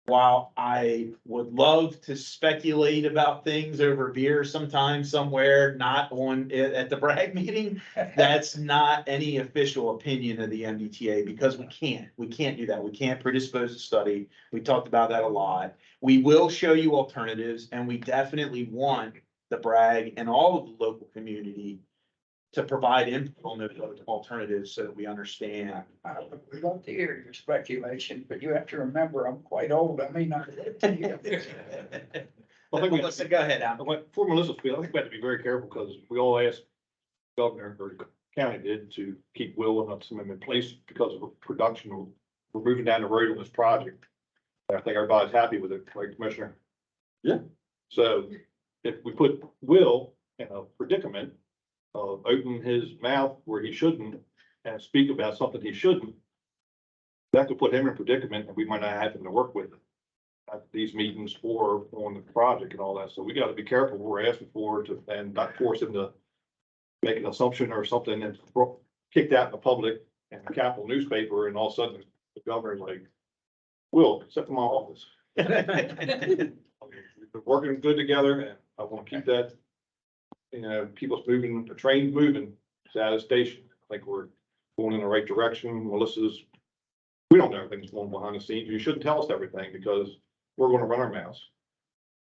while I would love to speculate about things over beer sometime somewhere, not at the BRAG meeting, that's not any official opinion of the MDTA because we can't do that. We can't predispose a study. We talked about that a lot. We will show you alternatives, and we definitely want the BRAG and all of the local community to provide input on those alternatives so that we understand. We love to hear your speculation, but you have to remember, I'm quite old. I may not live to hear this. I think Melissa, go ahead, Al. For Melissa's field, I think we have to be very careful because we all asked governor or county did to keep Will and some of them in place because of production. We're moving down the road on this project. I think everybody's happy with it, right, Commissioner? Yeah. So if we put Will in a predicament of opening his mouth where he shouldn't and speak about something he shouldn't, that could put him in a predicament and we might not have him to work with at these meetings or on the project and all that. So we got to be careful what we're asking for to, and not force him to make an assumption or something that's kicked out in the public and the Capitol newspaper, and all of a sudden the governor's like, Will, step in my office. We've been working good together and I want to keep that, people's moving, the train's moving to out of station. I think we're going in the right direction. Melissa's, we don't know everything's going behind the scenes. You shouldn't tell us everything because we're going to run our mouths.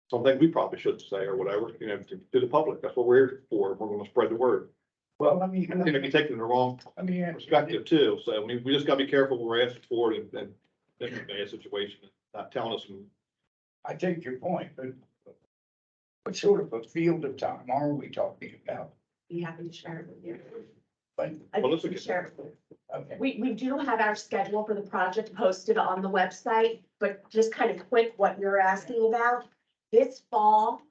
Something we probably shouldn't say or whatever, to the public. That's what we're here for. We're going to spread the word. Well, I mean, I think it'd be taken in the wrong perspective too. So we just got to be careful what we're asking for and in a bad situation, not telling us. I take your point, but what sort of a field of time are we talking about? Be happy to share it with you. But, I'd Well, be let's happy look to at share it with you. okay, We do have our schedule for the project posted on the website, but just kind of quick what you're asking about. This fall,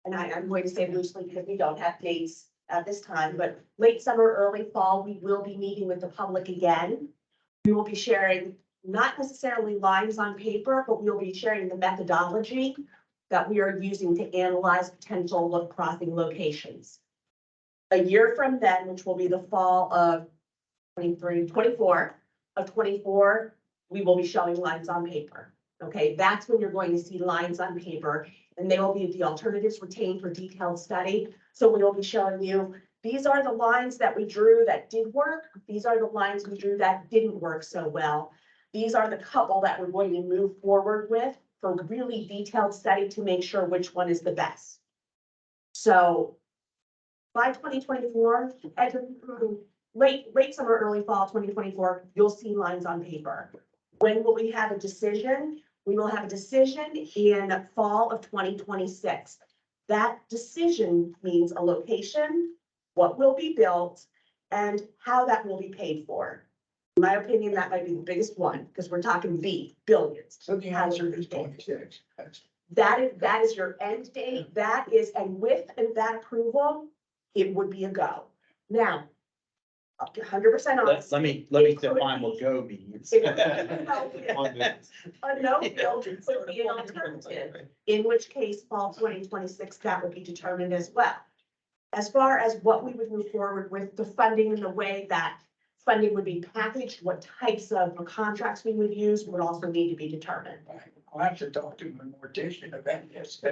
and I'm going to say loosely because we don't have dates at this time, but late summer, early fall, we will be meeting with the public again. We will be sharing not necessarily lines on paper, but we'll be sharing the methodology that we are using to analyze potential crossing locations. A year from then, which will be the fall of 24, we will be showing lines on paper. Okay, that's when you're going to see lines on paper, and they will be the alternatives retained for detailed study. So we will be showing you, these are the lines that we drew that did work. These are the lines we drew that didn't work so well. These are the couple that we're going to move forward with for really detailed study to make sure which one is the best. So by 2024, late summer, early fall 2024, you'll see lines on paper. When will we have a decision? We will have a decision in fall of 2026. That decision means a location, what will be built, and how that will be paid for. In my opinion, that might be the biggest one because we're talking billions. so the answer is 26. That is your end date. That is, and with that approval, it would be a go. Now, 100% Let honest. me It could define what be- go means. It could be a no build could be an alternative, in which case fall 2026, that would be determined as well. As far as what we would move forward with the funding and the way that funding would be packaged, what types of contracts we would use would also need to be determined. I'll have to talk to my mortician about this.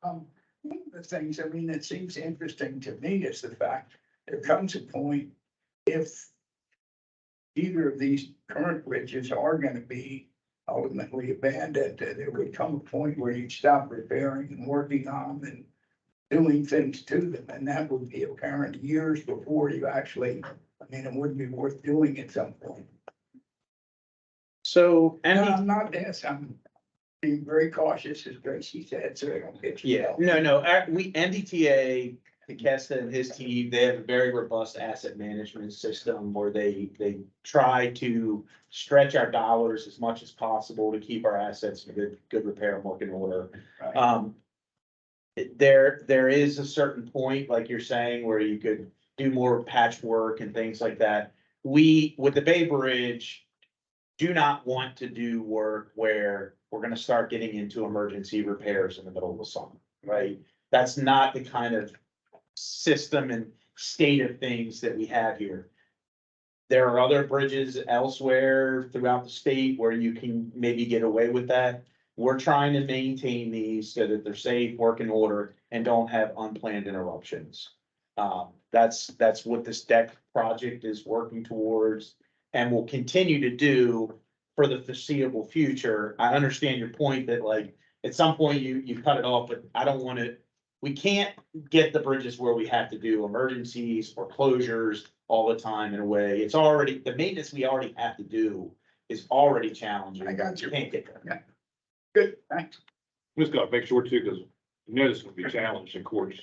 One of the things, I mean, that seems interesting to me is the fact there comes a point if either of these current bridges are gonna be ultimately abandoned, that there would come a point where you'd stop repairing and working on them and doing things to them, and that would be apparent years before you actually, I mean, it wouldn't be worth doing at some point. So, And MD, I'm not this, I'm being very cautious, as Gracie said, so I don't get you. yeah, no, we, MDTA, Kesta and his team, they have a very robust asset management system where they try to stretch our dollars as much as possible to keep our assets in good repair and working order. Right. There is a certain point, like you're saying, where you could do more patchwork and things like that. We, with the Bay Bridge, do not want to do work where we're gonna start getting into emergency repairs in the middle of the summer, right? That's not the kind of system and state of things that we have here. There are other bridges elsewhere throughout the state where you can maybe get away with that. We're trying to maintain these so that they're safe, work in order, and don't have unplanned interruptions. That's what this deck project is working towards and will continue to do for the foreseeable future. I understand your point that like, at some point you cut it off, but I don't want to, we can't get the bridges where we have to do emergencies or closures all the time in a way. It's already, the maintenance we already have to do is already challenging. I got you. Can't get there. Yeah. Good, thanks. We just gotta make sure too, because you know this is gonna be challenged in courts.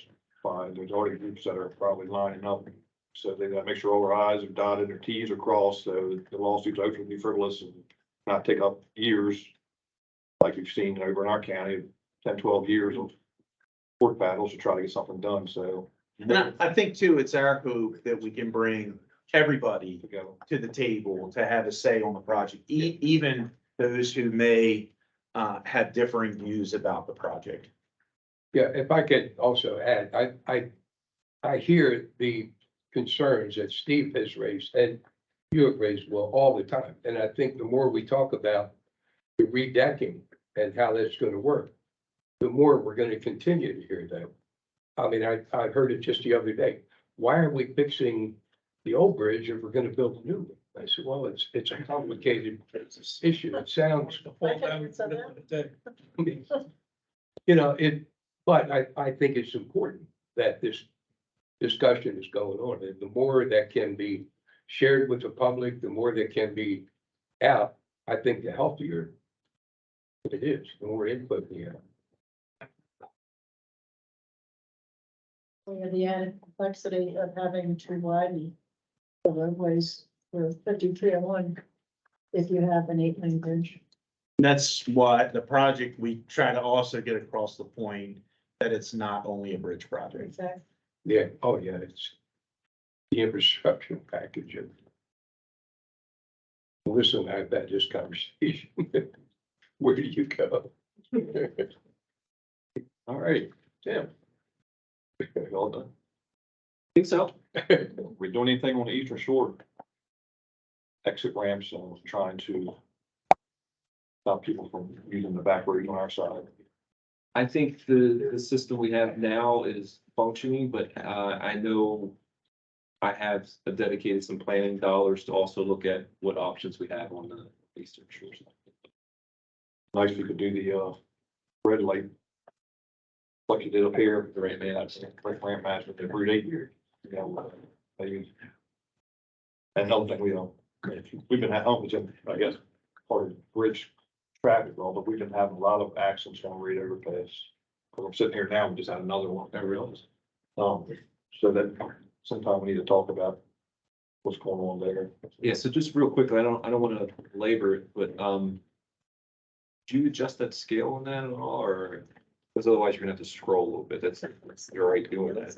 There's already groups that are probably lining up. So they gotta make sure all their i's are dotted, their t's are crossed, so the lawsuits hopefully be frivolous and not take up years. Like we've seen over in our county, 10, 12 years of court battles to try to get something done, so. And I think too, it's our hope that we can bring everybody To go. to the table to have a say on the project, even those who may have differing views about the project. Yeah, if I could also add, I hear the concerns that Steve has raised and you have raised, well, all the time. And I think the more we talk about the redecking and how that's gonna work, the more we're gonna continue to hear that. I mean, I heard it just the other day. Why are we fixing the old bridge if we're gonna build a new one? I said, well, it's a complicated issue. It sounds. You know, but I think it's important that this discussion is going on, and the more that can be shared with the public, the more that can be out, I think the healthier it is, the more input we have. We have the added complexity of having to widen the roadways for 5301 if you have an 8-lane bridge. That's why the project, we try to also get across the point that it's not only a bridge project. Exactly. Yeah, oh yeah, it's the infrastructure package of. Melissa and I have had this conversation. Where do you go? All right, Tim. All done. Think so. We doing anything on the Eastern Shore? Exit ramps and trying to stop people from using the back road on our side. I think the system we have now is functioning, but I know I have dedicated some planning dollars to also look at what options we have on the Eastern Shore. Nice if you could do the red light. Like you did up here, the ramp match with the Route 8 here. You know, maybe. And another thing, we've been at home, which I guess part of bridge traffic law, but we've been having a lot of accidents on Reed overpass. I'm sitting here now, we just had another one, I realized. So that sometime we need to talk about what's going on there. Yeah, so just real quickly, I don't want to labor it, but do you adjust that scale on that at all, or? Because otherwise you're gonna have to scroll a little bit. You're right doing that.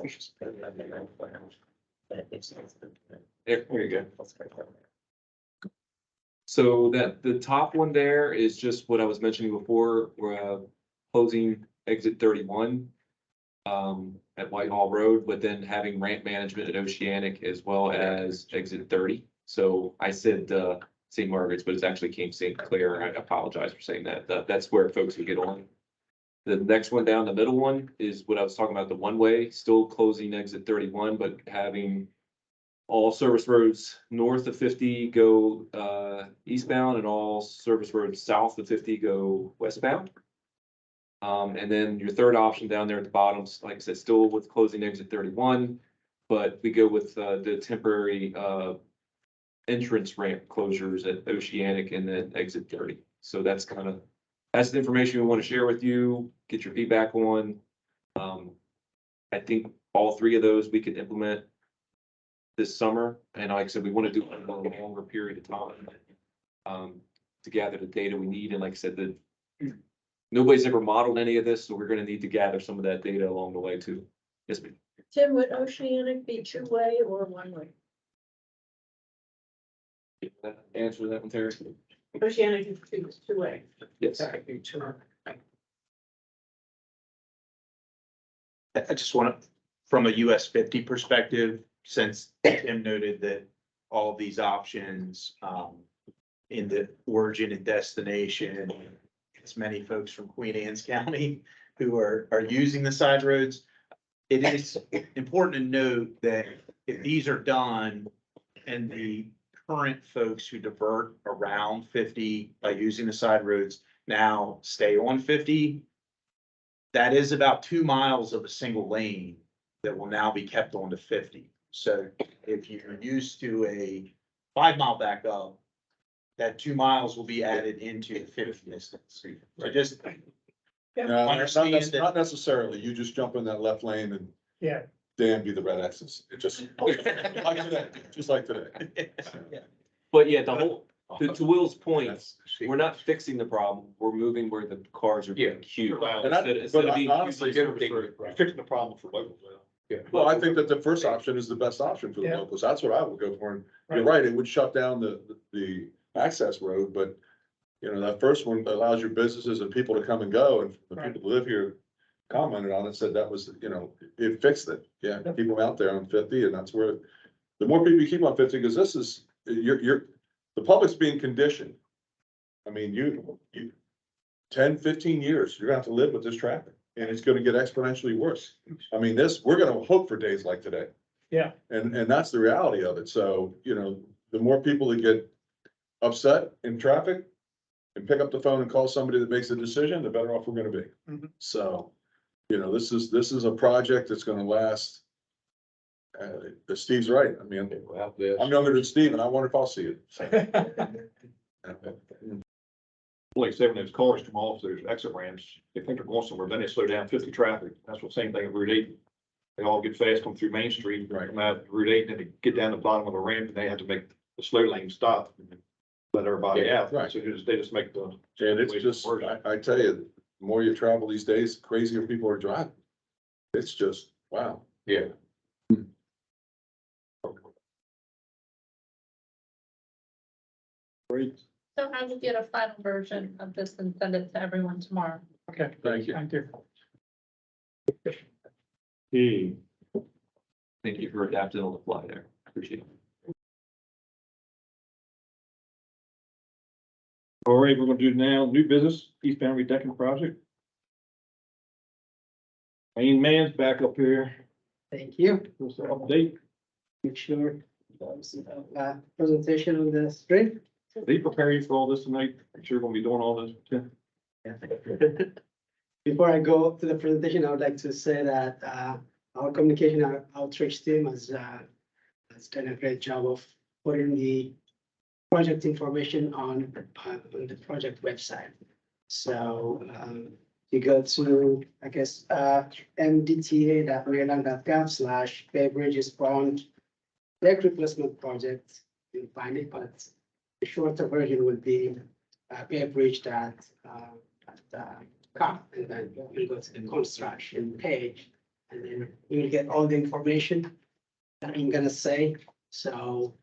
There you go. So that, the top one there is just what I was mentioning before, we're closing exit 31 at Whitehall Road, but then having ramp management at Oceanic as well as exit 30. So I said St. Margaret's, but it's actually King St. Clair. I apologize for saying that. That's where folks would get on. The next one down, the middle one, is what I was talking about, the one-way, still closing exit 31, but having all service roads north of 50 go eastbound, and all service roads south of 50 go westbound. And then your third option down there at the bottom, like I said, still with closing exit 31, but we go with the temporary entrance ramp closures at Oceanic and then exit 30. So that's the information we want to share with you, get your feedback on. I think all three of those we could implement this summer. And like I said, we want to do it over a longer period of time to gather the data we need. And like I said, nobody's ever modeled any of this, so we're going to need to gather some of that data along the way too. Yes, ma'am. Tim, would Oceanic be two-way or one-way? Answer that one, Terry. Oceanic is two-way. Yes. I just want to, from a US 50 perspective, since Tim noted that all of these options in the origin and destination, it's many folks from Queen Anne's County who are using the side roads. It is important to note that if these are done and the current folks who divert around 50 by using the side roads now stay on 50, that is about 2 miles of a single lane that will now be kept on to 50. So if you're used to a 5 mile backup, that 2 miles will be added into the 50 distance. So just understand that. Not necessarily. You just jump in that left lane and Yeah. damn be the red X's. It just, like today, just like today. But yeah, the whole, to Will's point, we're not fixing the problem. We're moving where the cars are being queued. And Instead of being honestly, queued in service road. Fixing the problem for locals. well, I think that the first option is the best option for the Yeah. locals. That's what I would go for. And you're right, it would shut down the access road, but you know, that first one allows your businesses and people to come and go, and the people who live here commented on it, said that was, you know, it fixed it. Yeah, keep them out there on 50, and that's where, the more people you keep on 50, because this is, the public's being conditioned. I mean, you 10, 15 years, you're gonna have to live with this traffic, and it's gonna get exponentially worse. I mean, we're gonna hope for days like today. Yeah. And that's the reality of it. So, you know, the more people that get upset in traffic and pick up the phone and call somebody that makes a decision, the better off we're gonna be. Mhm. So, you know, this is a project that's gonna last. Steve's right. I mean, I'm younger than Steve, and I wonder if I'll see it. So, Like I said, when those cars come off, there's exit ramps, they think they're going somewhere, then they slow down 50 traffic. That's the same thing at Route 8. They all get fast, come through Main Street, come out Route 8, and then they get down the bottom of the ramp, and they have to make the slow lane stop. And let everybody out. right. So they just make the. And it's just, I tell you, the more you travel these days, the crazier people are driving. It's just, wow. Yeah. Great. So I will get a final version of this and send it to everyone tomorrow. Okay. Thank you. Thank you. Thank you for adapting on the fly there. Appreciate it. All right, we're gonna do now new business, eastbound redecking project. Main man's back up here. Thank you. What's the update? Make sure, presentation on the screen. They prepare you for all this tonight? I'm sure we're gonna be doing all this. Yeah. Before I go to the presentation, I would like to say that our communication outreach team has done a great job of putting the project information on the project website. So you go to, I guess, mdta.maryland.gov/Bay Bridges Pond Lake Replacement Project. You'll find it, but the shorter version would be baybridge.com, and then you go to the construction page, and then you'll get all the information. that I'm gonna say, so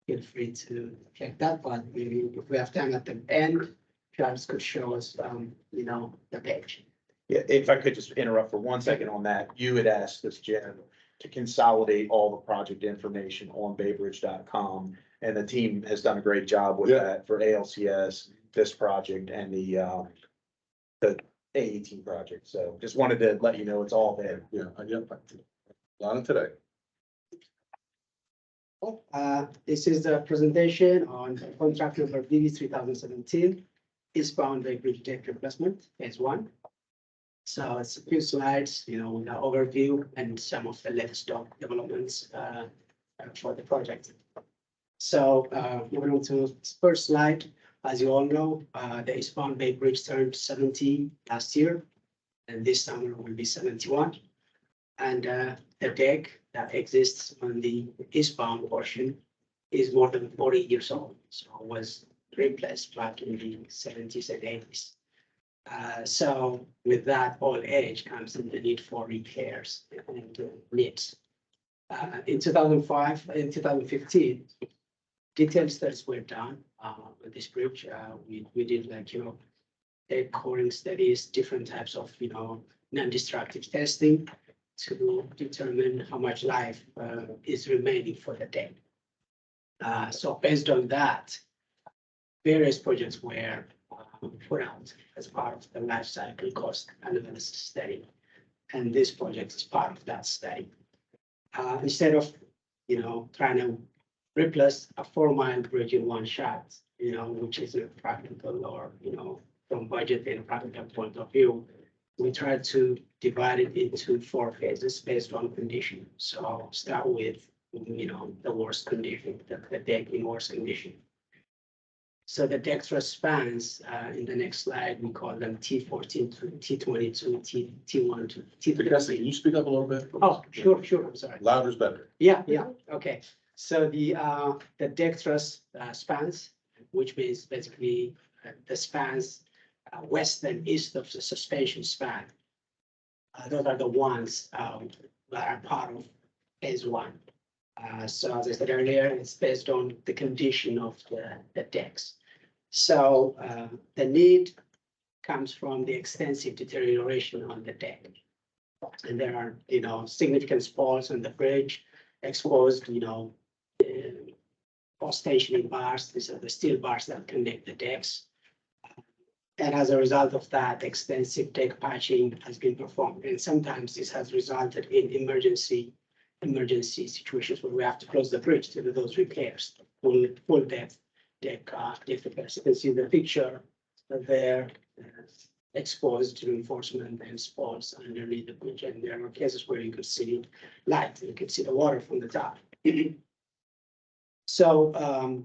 feel free to check that, but maybe if we have time at the end, Travis could show us, the page. Yeah, if I could just interrupt for 1 second on that, you had asked us, Jen, to consolidate all the project information on baybridge.com. And the team has done a great job with Yeah. that for ALCS, this project and the AET project. So just wanted to let you know it's all there. Yeah, on it today. This is the presentation on contract number BB 3017, eastbound Bay Bridge deck replacement, phase 1. So it's a few slides, with the overview and some of the latest developments for the project. So moving on to first slide, as you all know, the eastbound Bay Bridge turned 70 last year, and this summer will be 71. And the deck that exists on the eastbound portion is more than 40 years old, so it was replaced back in the 70s and 80s. So with that old age comes in the need for repairs and needs. In 2015, detailed studies were done with this bridge. We did deck coring studies, different types of non-destructive testing to determine how much life is remaining for the deck. So based on that, various projects were put out as part of the life cycle cost analysis study. And this project is part of that study. Instead of, trying to replace a 4-mile bridge in one shot, which isn't practical or, from budget and practical point of view, we tried to divide it into 4 phases based on condition. So start with, the worst condition, the deck in worst condition. So the deck truss spans, in the next slide, we call them T14 to T22, T1 to Can T3. you speak up a little bit? Oh, sure, I'm sorry. Louder is better. Yeah, okay. So the deck truss spans, which means basically the spans west and east of the suspension span. Those are the ones that are part of phase 1. So as I said earlier, it's based on the condition of the decks. So the need comes from the extensive deterioration on the deck. And there are, significant spoils on the bridge, exposed, post-tensioning bars. These are the steel bars that connect the decks. And as a result of that, extensive deck patching has been performed. And sometimes this has resulted in emergency situations where we have to close the bridge to do those repairs, full depth deck repairs. You can see the picture there, exposed reinforcement and spoils underneath the bridge. And there are cases where you could see light, you can see the water from the top. So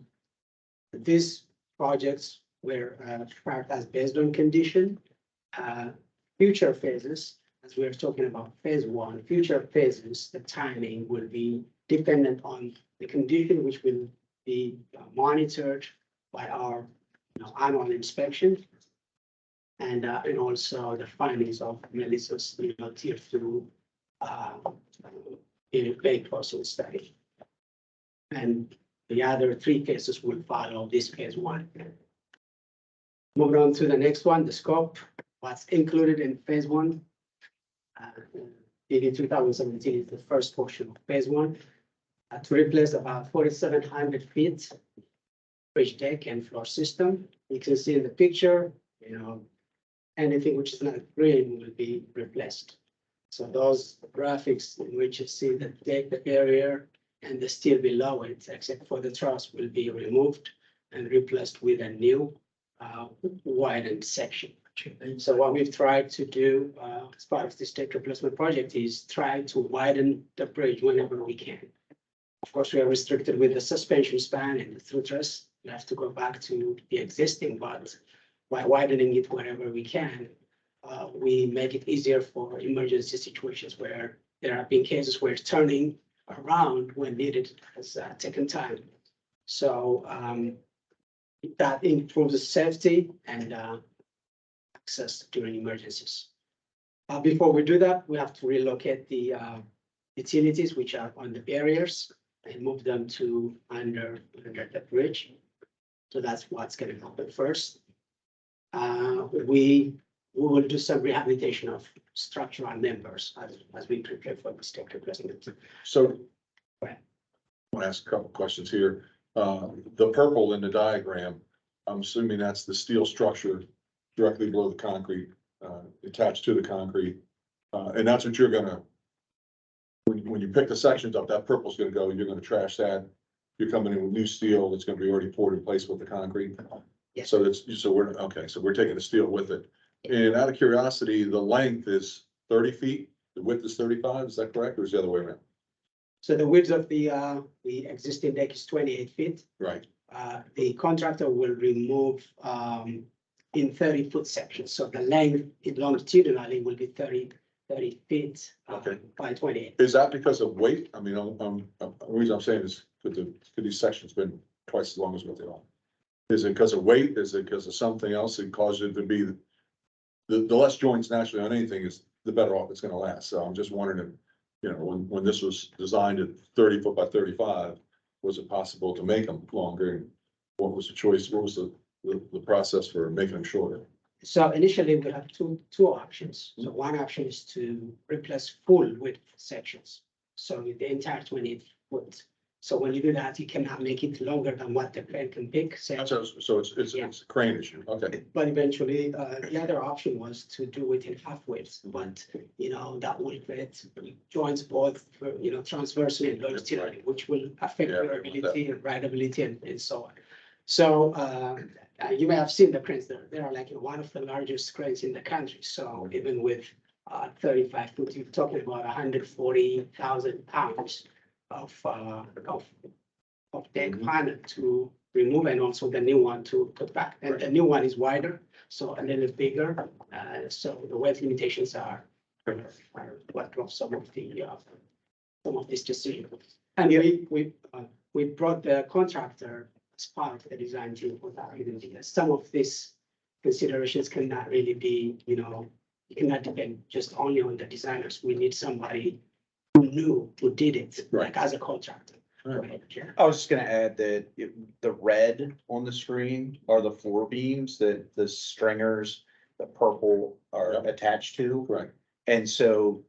these projects were prioritized based on condition. Future phases, as we are talking about phase 1, future phases, the timing will be dependent on the condition, which will be monitored by our annual inspection, and also the findings of Melissa's tier 2 bay crossing study. And the other 3 phases will follow this phase 1. Moving on to the next one, the scope, what's included in phase 1. BB 2017 is the first portion of phase 1 to replace about 4,700 feet bridge deck and floor system. You can see in the picture, anything which is not green will be replaced. So those graphics in which you see the deck, the barrier, and the steel below it, except for the truss, will be removed and replaced with a new widened section. So what we've tried to do as part of this deck replacement project is try to widen the bridge whenever we can. Of course, we are restricted with the suspension span and the through truss. We have to go back to the existing, but by widening it wherever we can, we make it easier for emergency situations where there have been cases where turning around when needed has taken time. So that improves safety and access during emergencies. Before we do that, we have to relocate the utilities which are on the barriers and move them to under the bridge. So that's what's gonna happen first. We will do some rehabilitation of structural members as we prepare for the state replacement. So. Right. I want to ask a couple questions here. The purple in the diagram, I'm assuming that's the steel structure directly below the concrete, attached to the concrete. And that's what you're gonna, when you pick the sections up, that purple's gonna go, you're gonna trash that. You're coming in with new steel that's gonna be already poured in place with the concrete. Yes. So we're taking the steel with it. And out of curiosity, the length is 30 feet, the width is 35, is that correct, or is it the other way around? So the width of the existing deck is 28 feet. Right, The contractor will remove, in 30-foot sections. So the length longitudinally will be 30 feet Okay. by 28. is that because of weight? I mean, the reason I'm saying is, could these sections been twice as long as what they are? Is it because of weight? Is it because of something else that caused it to be? The less joints naturally on anything is, the better off it's gonna last. So I'm just wondering if, you know, when this was designed at 30 foot by 35, was it possible to make them longer? And what was the choice? What was the process for making them shorter? So initially we have two options. So one option is to replace full width sections. So with the entire 28 foot. So when you do that, you cannot make it longer than what the crane can pick. So So it's Yeah. a crane issue, okay. But eventually, the other option was to do it in half widths, but, you know, that will create joints both, transversely and longitudinally, which will affect Yeah, durability and rideability and so on. So, you may have seen the cranes there. They are like one of the largest cranes in the country. So even with 35 foot, you're talking about 140,000 pounds of deck panel to remove, and also the new one to put back. And the new one is wider, so a little bigger. So the weight limitations are what drove some of this decision. And we brought the contractor as part of the design team for that reason, because some of these considerations cannot really be, you cannot depend just only on the designers. We need somebody who knew, who did it, Right. like as a contractor. Right. I was just gonna add that the red on the screen are the floor beams that the stringers, the purple are Yep. attached to. Correct. And so,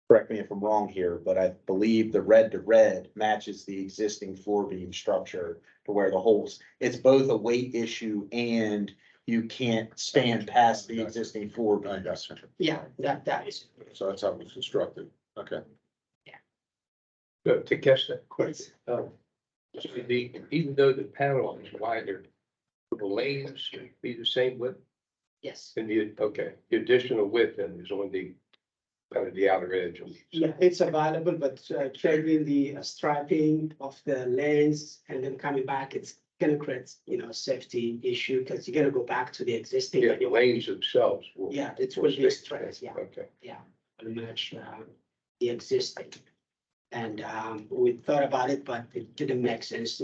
correct me if I'm wrong here, but I believe the red to red matches the existing floor beam structure to where the holes, it's both a weight issue and you can't stand past the existing floor I beam. got you. Yeah, that is. So that's how it was constructed, okay. To catch that question, even though the panel is wider, will the lanes be the same width? Yes. And the additional width then is on the, kind of the outer edge. Yeah, it's available, but changing the striping of the lanes and then coming back, it's gonna create, safety issue, because you're gonna go back to the existing. Yeah, the lanes themselves will. Yeah, it will be straight, yeah, Okay. will match the existing. And we thought about it, but it didn't make sense,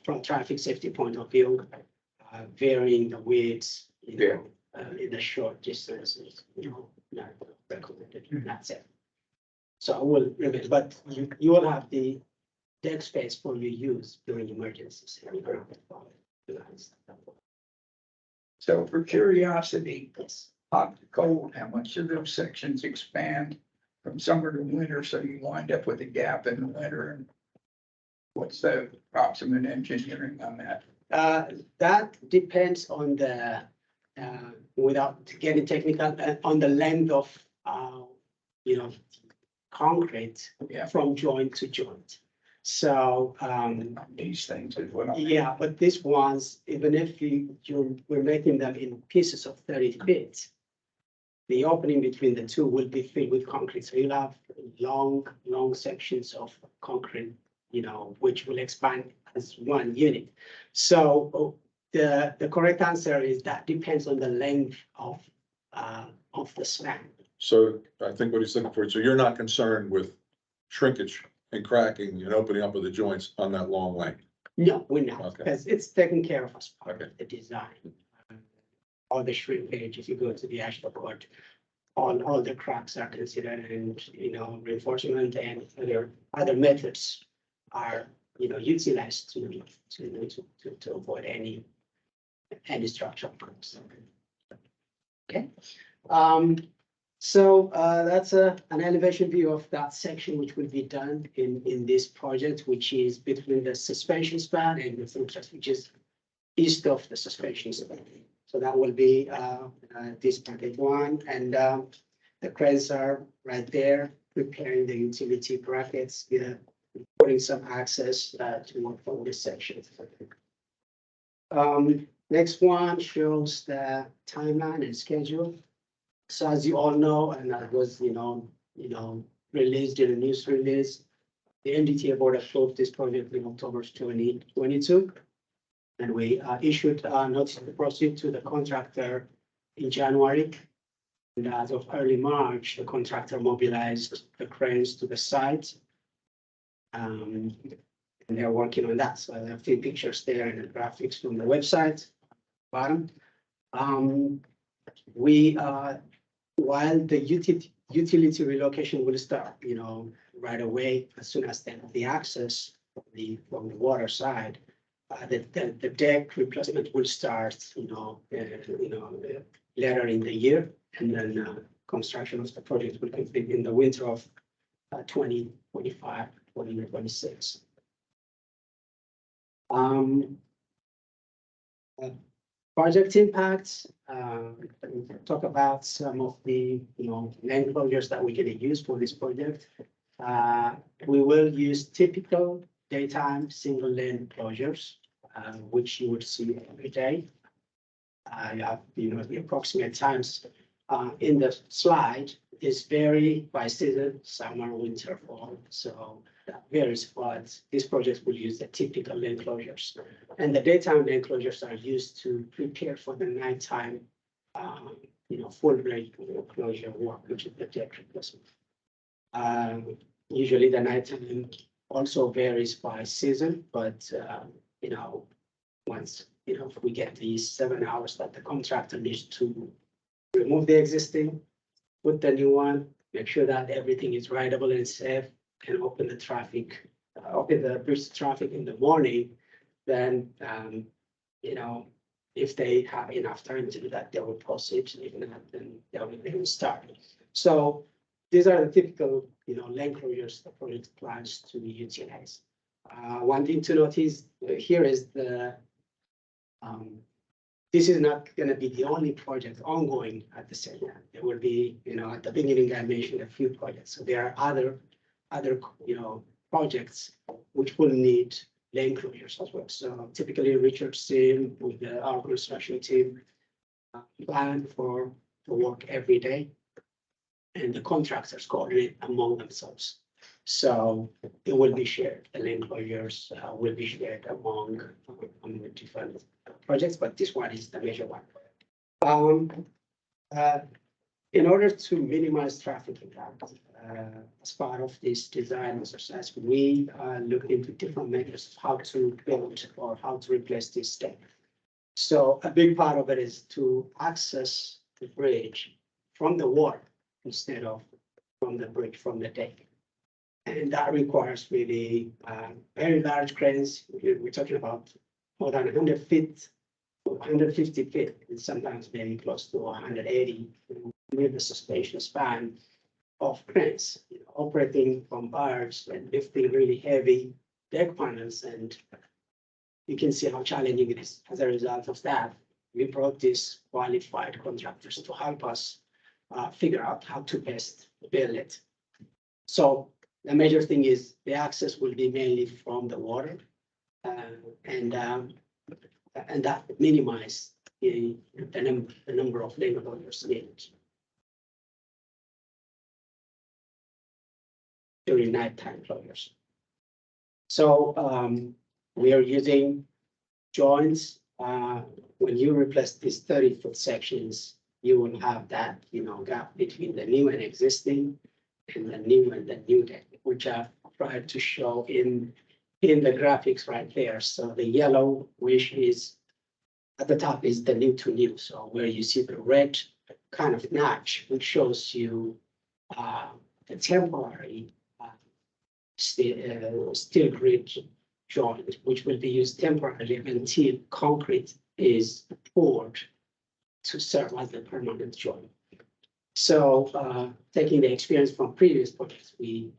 from traffic safety point of view, varying the widths, in the short distances, not recommended, that's it. So I will remember, but you will have the deck space for your use during emergencies. So for curiosity, Yes. hot to cold, how much of those sections expand from summer to winter, so you wind up with a gap in the winter? And what's the approximate engineering on that? That depends on the, without getting technical, on the length of, concrete Yeah. from joint to joint. So, These things is what I'm. yeah, but these ones, even if we're making them in pieces of 30 feet, the opening between the two will be filled with concrete. So you'll have long sections of concrete, which will expand as one unit. So the correct answer is that depends on the length of the span. So I think what he's looking for, so you're not concerned with shrinkage and cracking and opening up of the joints on that long length? No, we're not, Okay. because it's taken care of as part Okay. of the design. All the shrinkage, if you go to the actual board, all the cracks are considered and, reinforcement and other methods are, utilized to avoid any structural cracks. Okay, so that's an elevation view of that section, which will be done in this project, which is between the suspension span and the through truss, which is east of the suspension span. So that will be this package one, and the cranes are right there preparing the utility brackets, putting some access to work for this section. Next one shows the timeline and schedule. So as you all know, and that was, released in a news release, the MDTA board approved this project in October 2022. And we issued a notice to proceed to the contractor in January. And as of early March, the contractor mobilized the cranes to the site. And they're working on that. So I have a few pictures there and the graphics from the website. Bottom. While the utility relocation will start, right away, as soon as they have the access from the water side, the deck replacement will start, later in the year, and then construction of the project will complete in the winter of 2025, 2026. Project impacts, talk about some of the, lane closures that we're going to use for this project. We will use typical daytime single lane closures, which you would see every day. You have, the approximate times in the slide is vary by season, summer, winter, fall. So that varies, but this project will use the typical lane closures. And the daytime lane closures are used to prepare for the nighttime, full lane closure work, which is the deck replacement. Usually the nighttime also varies by season, but, once, if we get these 7 hours that the contractor needs to remove the existing, put the new one, make sure that everything is rideable and safe, and open the traffic, open the bridge traffic in the morning, then, if they have enough time to do that, they will proceed. If not, then they will start. So these are the typical, lane closures the project plans to utilize. One thing to notice here is this is not going to be the only project ongoing at the same time. There will be, at the beginning, I mentioned a few projects. So there are other, projects which will need lane closures as well. So typically Richard's team with our construction team plan for work every day, and the contractors coordinate among themselves. So it will be shared. The lane closures will be shared among different projects, but this one is the major one. In order to minimize traffic impact, as part of this design exercise, we looked into different methods of how to build or how to replace this deck. So a big part of it is to access the bridge from the water instead of from the bridge, from the deck. And that requires really very large cranes. We're talking about more than 100 feet, 150 feet, and sometimes maybe close to 180 with the suspension span of cranes, operating from barge and lifting really heavy deck panels. And you can see how challenging it is. As a result of that, we brought these qualified contractors to help us figure out how to best build it. So the major thing is the access will be mainly from the water, and that minimize the number of lane closures needed during nighttime closures. So we are using joints. When you replace these 30-foot sections, you will have that gap between the new and existing, and the new and the new deck, which I've tried to show in the graphics right there. So the yellow, which is at the top, is the new to new. So where you see the red kind of notch, which shows you the temporary steel grid joint, which will be used temporarily until concrete is poured to serve as the permanent joint. So taking the experience from previous projects, we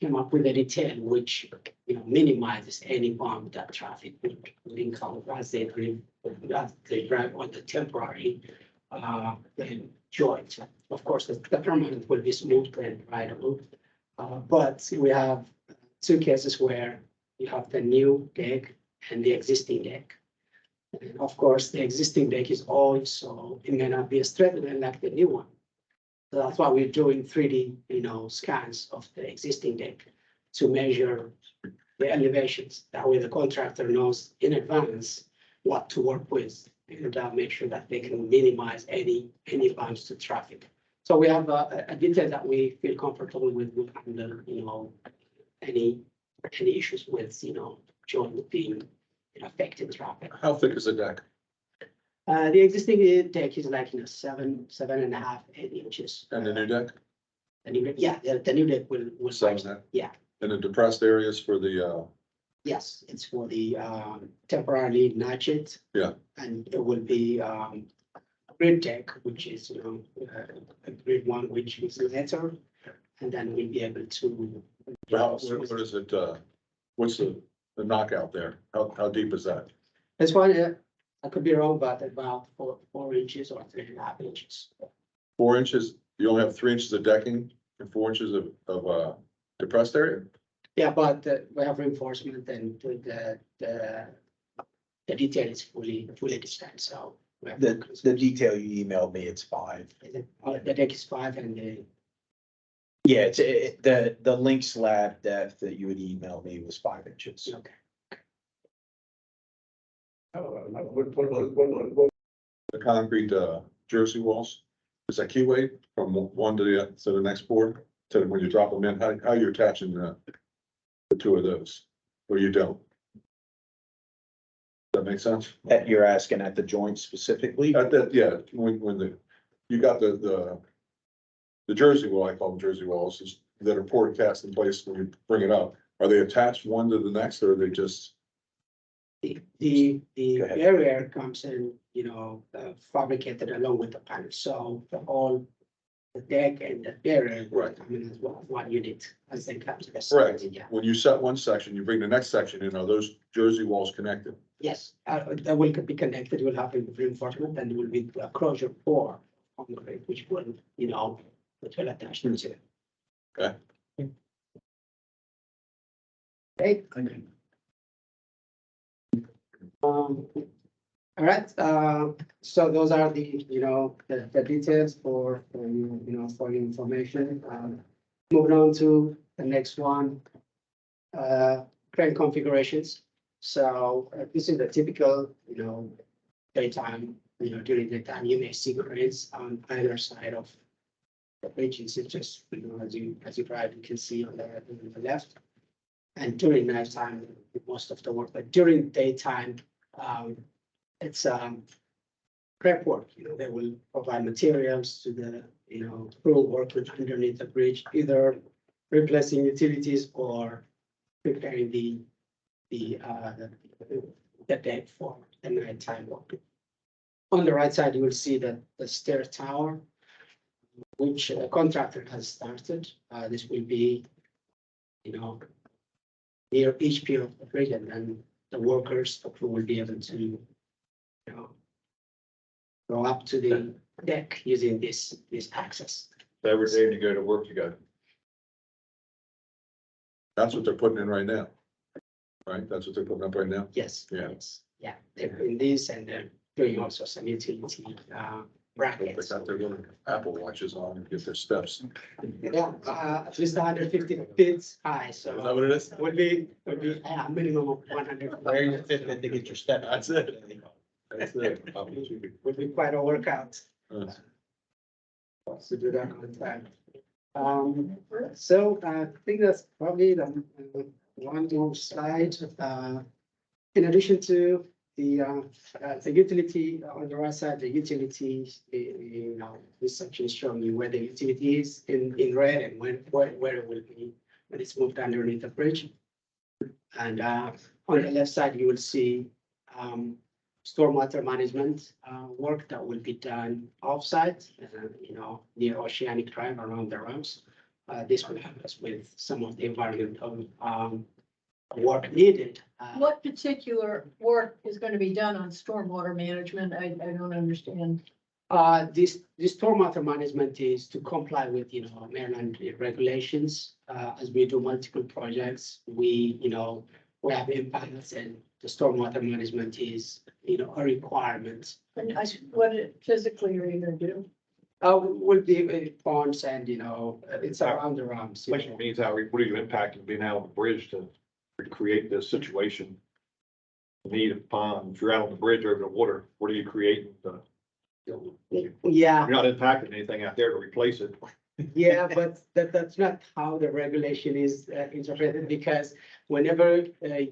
came up with a detail which minimizes any bump that traffic would encounter as they drive on the temporary joint. Of course, the permanent will be smooth and rideable. But we have two cases where you have the new deck and the existing deck. And of course, the existing deck is old, so it may not be a straight line like the new one. So that's why we're doing 3D, scans of the existing deck to measure the elevations. That way the contractor knows in advance what to work with and make sure that they can minimize any bumps to traffic. So we have a detail that we feel comfortable with handle, any issues with, joint being affecting traffic. How thick is the deck? The existing deck is like, 7.5, 8 inches. And the new deck? The new deck, the new deck will. 7.5? Yeah. And the depressed areas for the, Yes, it's for the temporarily notch it. Yeah. And it will be grid deck, which is, a grid one, which is later. And then we'll be able to. what is it, what's the knockout there? How deep is that? This one, I could be wrong, but about 4 inches or 3.5 inches. 4 inches, you only have 3 inches of decking and 4 inches of depressed area? Yeah, but we have reinforcement and the detail is fully designed, so. we have no concerns. The detail you emailed me, it's 5. The deck is 5 and Yeah, it's the link slab depth that you would email me was 5 inches. okay. The concrete jersey walls, is that keyway from one to the next board? To when you drop them in, how you attaching the two of those, or you don't? Does that make sense? That you're asking at the joint specifically? At that, yeah, when you got the jersey wall, I call them jersey walls, is that are poured cast in place when you bring it up. Are they attached one to the next, or are they just? The Go ahead. barrier comes in, fabricated along with the panel, so the deck and the barrier. Right. I mean, as one unit as they come to the. Correct. side, Yeah, When you set one section, you bring the next section in, are those jersey walls connected? yes, that will be connected, will have a reinforcement and will be a closure for concrete, which will, which will attach to it. Okay. Okay. All right, so those are the, the details for you, for your information. Moving on to the next one. Crane configurations. So this is the typical, daytime, during the time you may see cranes on either side of the bridge. It's just, as you drive, you can see on the left. And during nighttime, most of the work, but during daytime, it's prep work. They will provide materials to the crew working underneath the bridge, either replacing utilities or preparing the deck for the nighttime work. On the right side, you will see the stair tower, which the contractor has started. This will be, near each pier of the bridge, and then the workers, the crew will be able to, go up to the deck using this access. Every day you go to work, you go. That's what they're putting in right now. Right, that's what they're putting up right now? Yes. Yeah. Yes. Yeah, they're doing this and they're doing also some utility They brackets. got their little Apple Watches on and get their steps. Yeah, at least 150 feet high, Is so that what it is? would be a minimum of 100. Where you fit in to get your step? That's it. That's it. Would be quite a workout. Uh, To do that on time. So I think that's probably the one more slide. In addition to the utility on the right side, the utilities, this section is showing you where the utility is in red and where it will be when it's moved underneath the bridge. And on the left side, you will see stormwater management work that will be done offsite, near Oceanic Drive around the ramps. This will help us with some of the environmental work needed. What particular work is going to be done on stormwater management? I don't understand. This stormwater management is to comply with, Maryland regulations. As we do multiple projects, we have impacts, and the stormwater management is, a requirement. And what physically are you going to do? Will be ponds and, it's around the ramps. Which means what are you impacting being out on the bridge to create this situation? The need of pond, if you're out on the bridge over the water, what are you creating? Yeah. You're not impacting anything out there to replace it. Yeah, but that's not how the regulation is interpreted, because whenever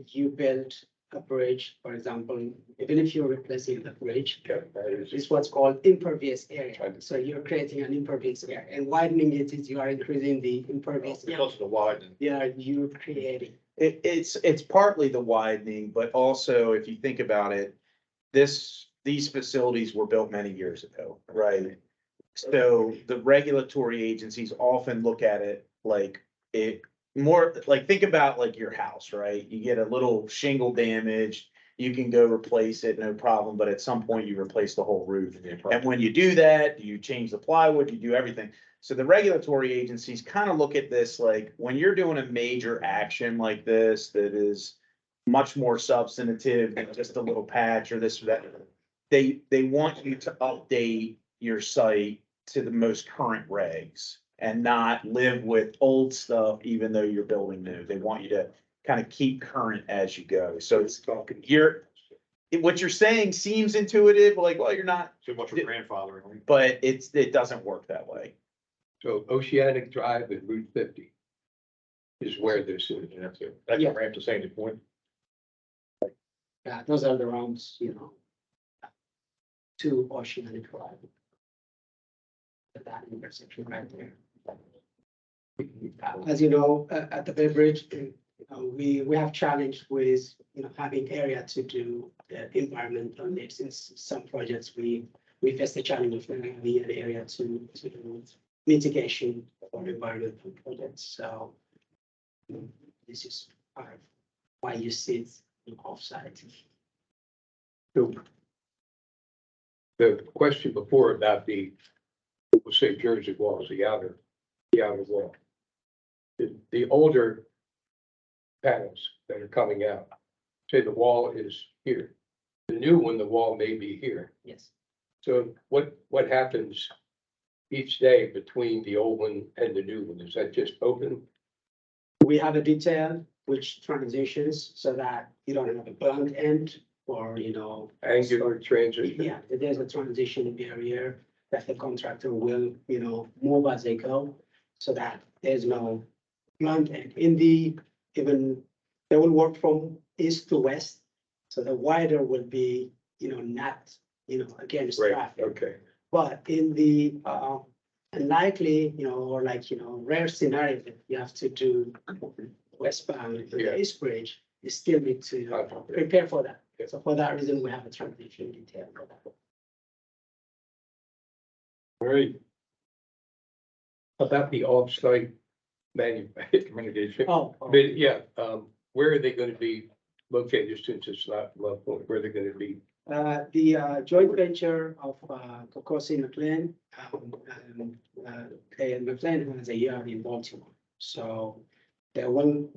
you build a bridge, for example, even if you're replacing the bridge, it's what's called impervious area. So you're creating an impervious area, and widening it is you are increasing the impervious area. Because of the widening. Yeah, you're creating. It's partly the widening, but also if you think about it, these facilities were built many years ago, right? So the regulatory agencies often look at it like more like, think about like your house, right? You get a little shingle damage, you can go replace it, no problem, but at some point you replace the whole roof. And when you do that, you change the plywood, you do everything. So the regulatory agencies kind of look at this like, when you're doing a major action like this, that is much more substantive than just a little patch or this or that, they want you to update your site to the most current regs and not live with old stuff, even though you're building new. They want you to kind of keep current as you go. So it's what you're saying seems intuitive, like, well, you're not, Too much of grandfathering. but it doesn't work that way. So Oceanic Drive and Route 50 is where this is. That's it. That's Yeah. a ramp to Sandy Point. Yeah, those are the rounds, to Oceanic Drive. That intersection right there. As you know, at the Bay Bridge, we have challenged with, having area to do environmental needs. In some projects, we face the challenge of having an area to do mitigation for environmental projects. So this is part of why you see it offsite. So the question before about we'll say Jersey walls, the outer wall. The older panels that are coming out, say the wall is here. The new one, the wall may be here. Yes. So what happens each day between the old one and the new one? Is that just open? We have a detail which transitions so that you don't have a blunt end or, Angular transition? yeah, there's a transition barrier that the contractor will, move as they go, so that there's no blunt end. Even they will work from east to west, so the wider will be, not, against Right, traffic. okay. But in the unlikely, or rare scenario that you have to do westbound to the East Bridge, you still need to prepare for that. So for that reason, we have a transition detail for that. Very About the off-site manufacturing, communication. but yeah, where are they gonna be located since it's not Love Point? Where are they gonna be? The joint venture of Kokosi McLean, and McLean has a yard in Baltimore. So they will,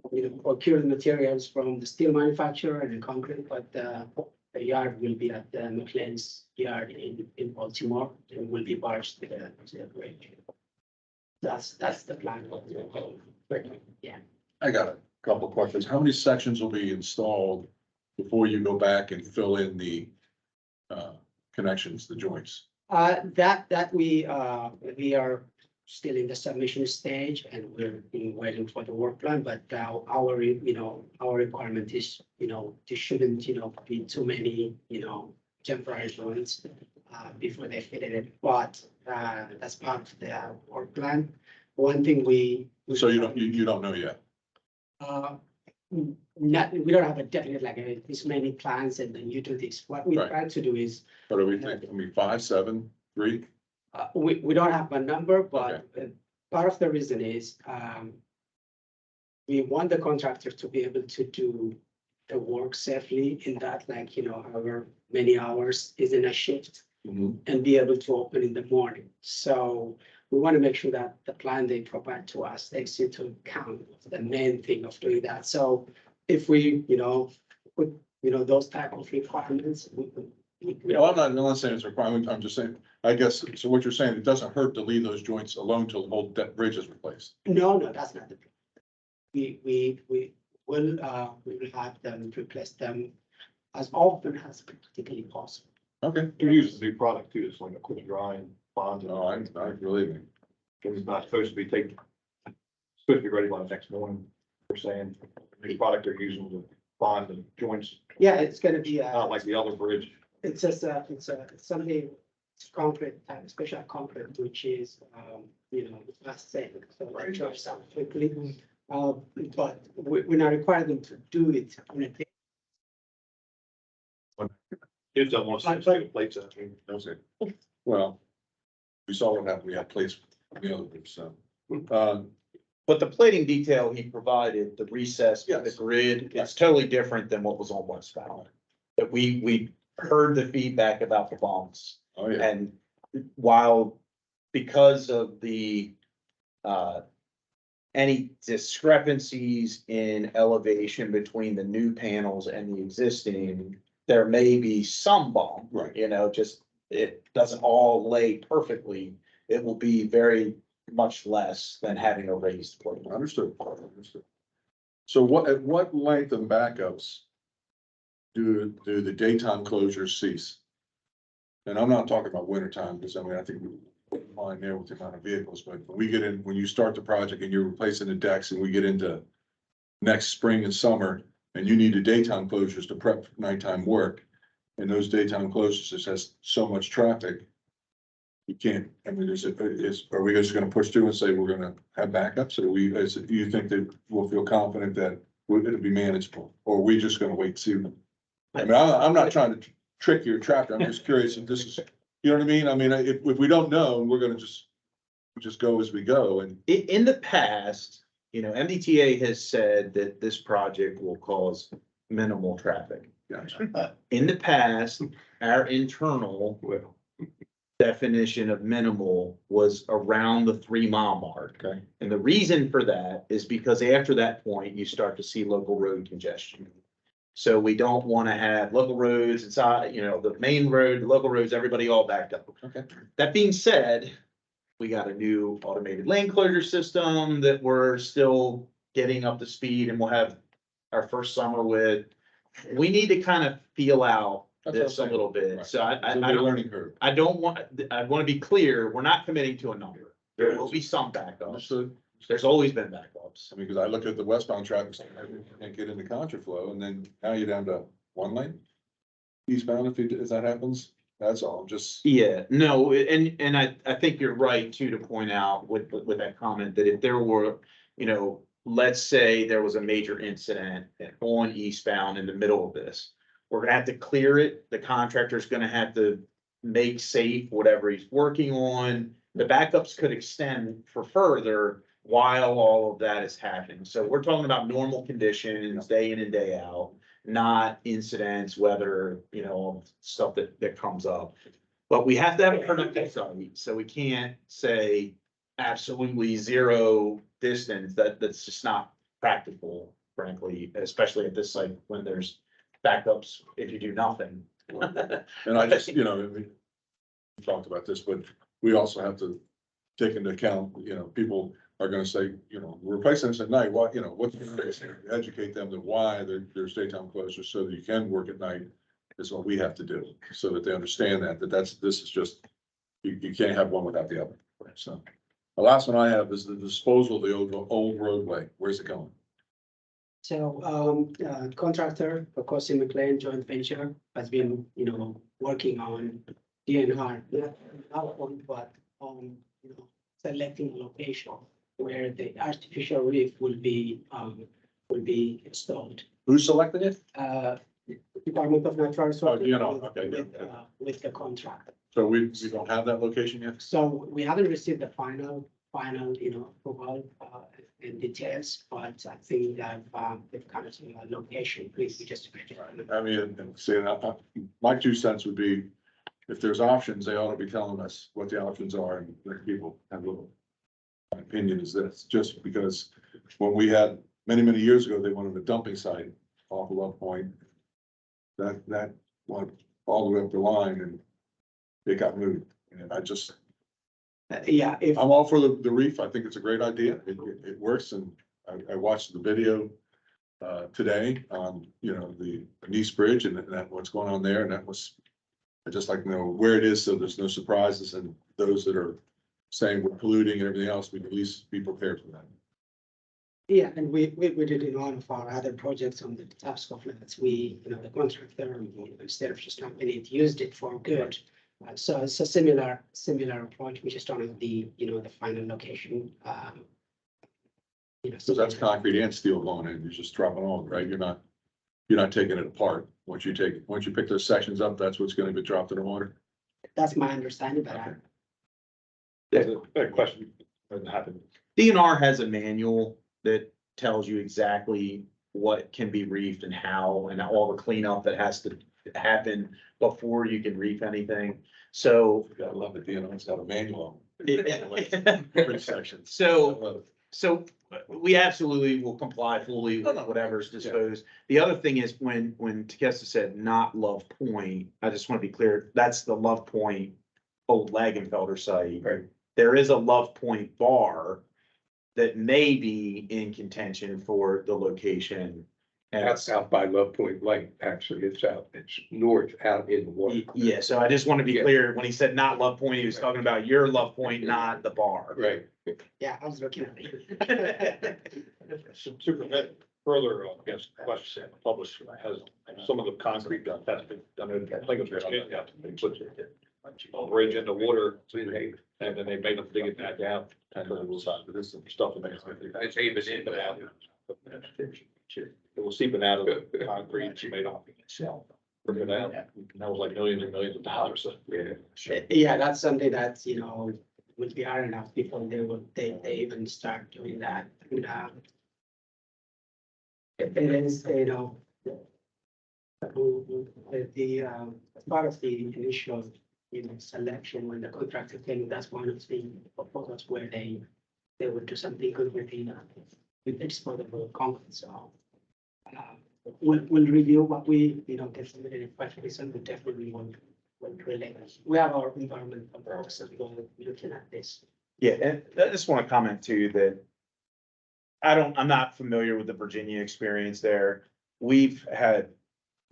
procure the materials from the steel manufacturer and the concrete, but the yard will be at the McLean's yard in Baltimore and will be barged to the bridge. That's the plan. Yeah. I got a couple of questions. How many sections will be installed before you go back and fill in the connections, the joints? That we are still in the submission stage and we're waiting for the work plan, but our, our requirement is, there shouldn't, be too many, temporary joints before they fit it, but that's part of the work plan. One thing So you don't know yet? Not, we don't have a definite, like, this many plans and then you do this. What we Right. try to do is, What do we think? I mean, 5, 7, 3? we don't have a number, but part of the reason is, we want the contractor to be able to do the work safely in that, like, however many hours is in a shift and be able to open in the morning. So we want to make sure that the plan they provide to us takes into account the main thing of doing that. So if we, put, those type of requirements, No, I'm not saying it's a requirement. I'm just saying, I guess, so what you're saying, it doesn't hurt to leave those joints alone till the whole bridge is replaced. No, that's not the plan. We will have them replace them as often as practically possible. Okay. You're using a new product too, it's like a quick drying bond. No, I believe me. It's not supposed to be taken, supposed to be ready by the next morning. They're saying the new product they're using to bond the joints, Yeah, it's gonna be, not like the other bridge. it's just, it's something, it's concrete, special concrete, which is, fast saving, so it dries out quickly. But we're not requiring them to do it on a day. Kids don't want to see the plates out. Okay. Well, we saw what happened. We had plates, the other group, so. But the plating detail he provided, the recess, the Yes. grid, it's totally different than what was on westbound. But we heard the feedback about the bumps. Oh, yeah. And while, because of the, any discrepancies in elevation between the new panels and the existing, there may be some bump. Right. Just, it doesn't all lay perfectly. It will be very much less than having a raised plate. Understood. So at what length of backups do the daytime closures cease? And I'm not talking about winter time, because I think we mind there with the amount of vehicles, but when you start the project and you're replacing the decks and we get into next spring and summer, and you need the daytime closures to prep for nighttime work, and those daytime closures just has so much traffic. You can't, are we just gonna push through and say we're gonna have backups, or do you think that we'll feel confident that it'll be manageable, or are we just gonna wait to? I'm not trying to trick you or trap you, I'm just curious if this is, you know what I mean? I mean, if we don't know, we're gonna just go as we go, and In the past, MDTA has said that this project will cause minimal traffic. gotcha. In the past, our internal definition of minimal was around the 3-mile mark. Okay. And the reason for that is because after that point, you start to see local road congestion. So we don't want to have local roads inside, the main road, the local roads, everybody all backed up. Okay. That being said, we got a new automated lane closure system that we're still getting up to speed, and we'll have our first summer with. We need to kind of feel out That's what I'm this a saying. little bit. Right. So I It's a don't, learning curve. I want to be clear, we're not committing to a number. There will be some backups. Understood. There's always been backups. I mean, because I look at the westbound traffic, you can't get into contraflow, and then now you're down to 1 lane. Eastbound, if that happens, that's all, just. Yeah, no, and I think you're right too, to point out with that comment that if there were, let's say there was a major incident on eastbound in the middle of this, we're gonna have to clear it. The contractor's gonna have to make safe whatever he's working on. The backups could extend for further while all of that is happening. So we're talking about normal conditions, day in and day out, not incidents, weather, stuff that comes up. But we have to have a productive site, so we can't say absolutely zero distance. That's just not practical, frankly, especially at this site when there's backups if you do nothing. And I just, we talked about this, but we also have to take into account, people are gonna say, we're replacing this at night, what, educate them to why there's daytime closures, so that you can work at night, is what we have to do, so that they understand that this is just, you can't have one without the other, so. The last one I have is the disposal of the old roadway. Where's it going? So, contractor, of course, in McLean joint venture has been, working on DNR, not on, but on, selecting a location where the artificial reef will be installed. Who selected it? Department of Natural Resources. Okay, yeah. With the contract. So we don't have that location yet? So we haven't received the final, approval, and details, but I think that, they've kind of, location, please, we just. I mean, and see, my 2 cents would be, if there's options, they ought to be telling us what the options are and let people have a little. My opinion is this, just because when we had, many years ago, they wanted a dumping site off of Love Point. That went all the way up the line and it got moved. And I just, Yeah, if, I'm all for the reef. I think it's a great idea. It works and I watched the video today on, the Nice Bridge and that what's going on there. And that was, I just like to know where it is, so there's no surprises and those that are saying we're polluting and everything else, we can at least be prepared for that. yeah, and we did in all of our other projects on the task of flats, the contractor, instead of just dumping it, used it for good. So it's a similar approach, we just don't have the final location. So that's concrete and steel going in, you're just dropping on, right? You're not taking it apart. Once you pick those sections up, that's what's gonna be dropped in the water. That's my understanding, but A question that happened. DNR has a manual that tells you exactly what can be reefed and how, and all the cleanup that has to happen before you can reef anything. So. You gotta love it, it's got a manual. Every section. So we absolutely will comply fully with whatever's disposed. The other thing is when Takesta said not Love Point, I just want to be clear, that's the Love Point old Lagenfelder site. Right. There is a Love Point bar that may be in contention for the location. And That's out by Love Point Lake, actually, it's north out in the water. yeah, so I just want to be clear, when he said not Love Point, he was talking about your Love Point, not the bar. Right. yeah, I was looking at it. Super further, I guess, question published has some of the concrete done, that's been done, I think it's they put a bridge in the water, and then they made them dig it back out. And it was, this stuff. It's even in now. It was seeping out of the concrete, she made off itself. Bring it out, and that was like millions and millions of dollars, so. Yeah. Yeah, that's something that, would be hard enough before they even start doing that. And, it is, part of the initial, selection when the contractor came, that's one of the proposals where they would do something good with with disposable concrete, so. We'll review what we, get submitted in press release, and we definitely will relate. We have our environmental officers looking at this. Yeah, and I just want to comment too that I'm not familiar with the Virginia experience there. We've had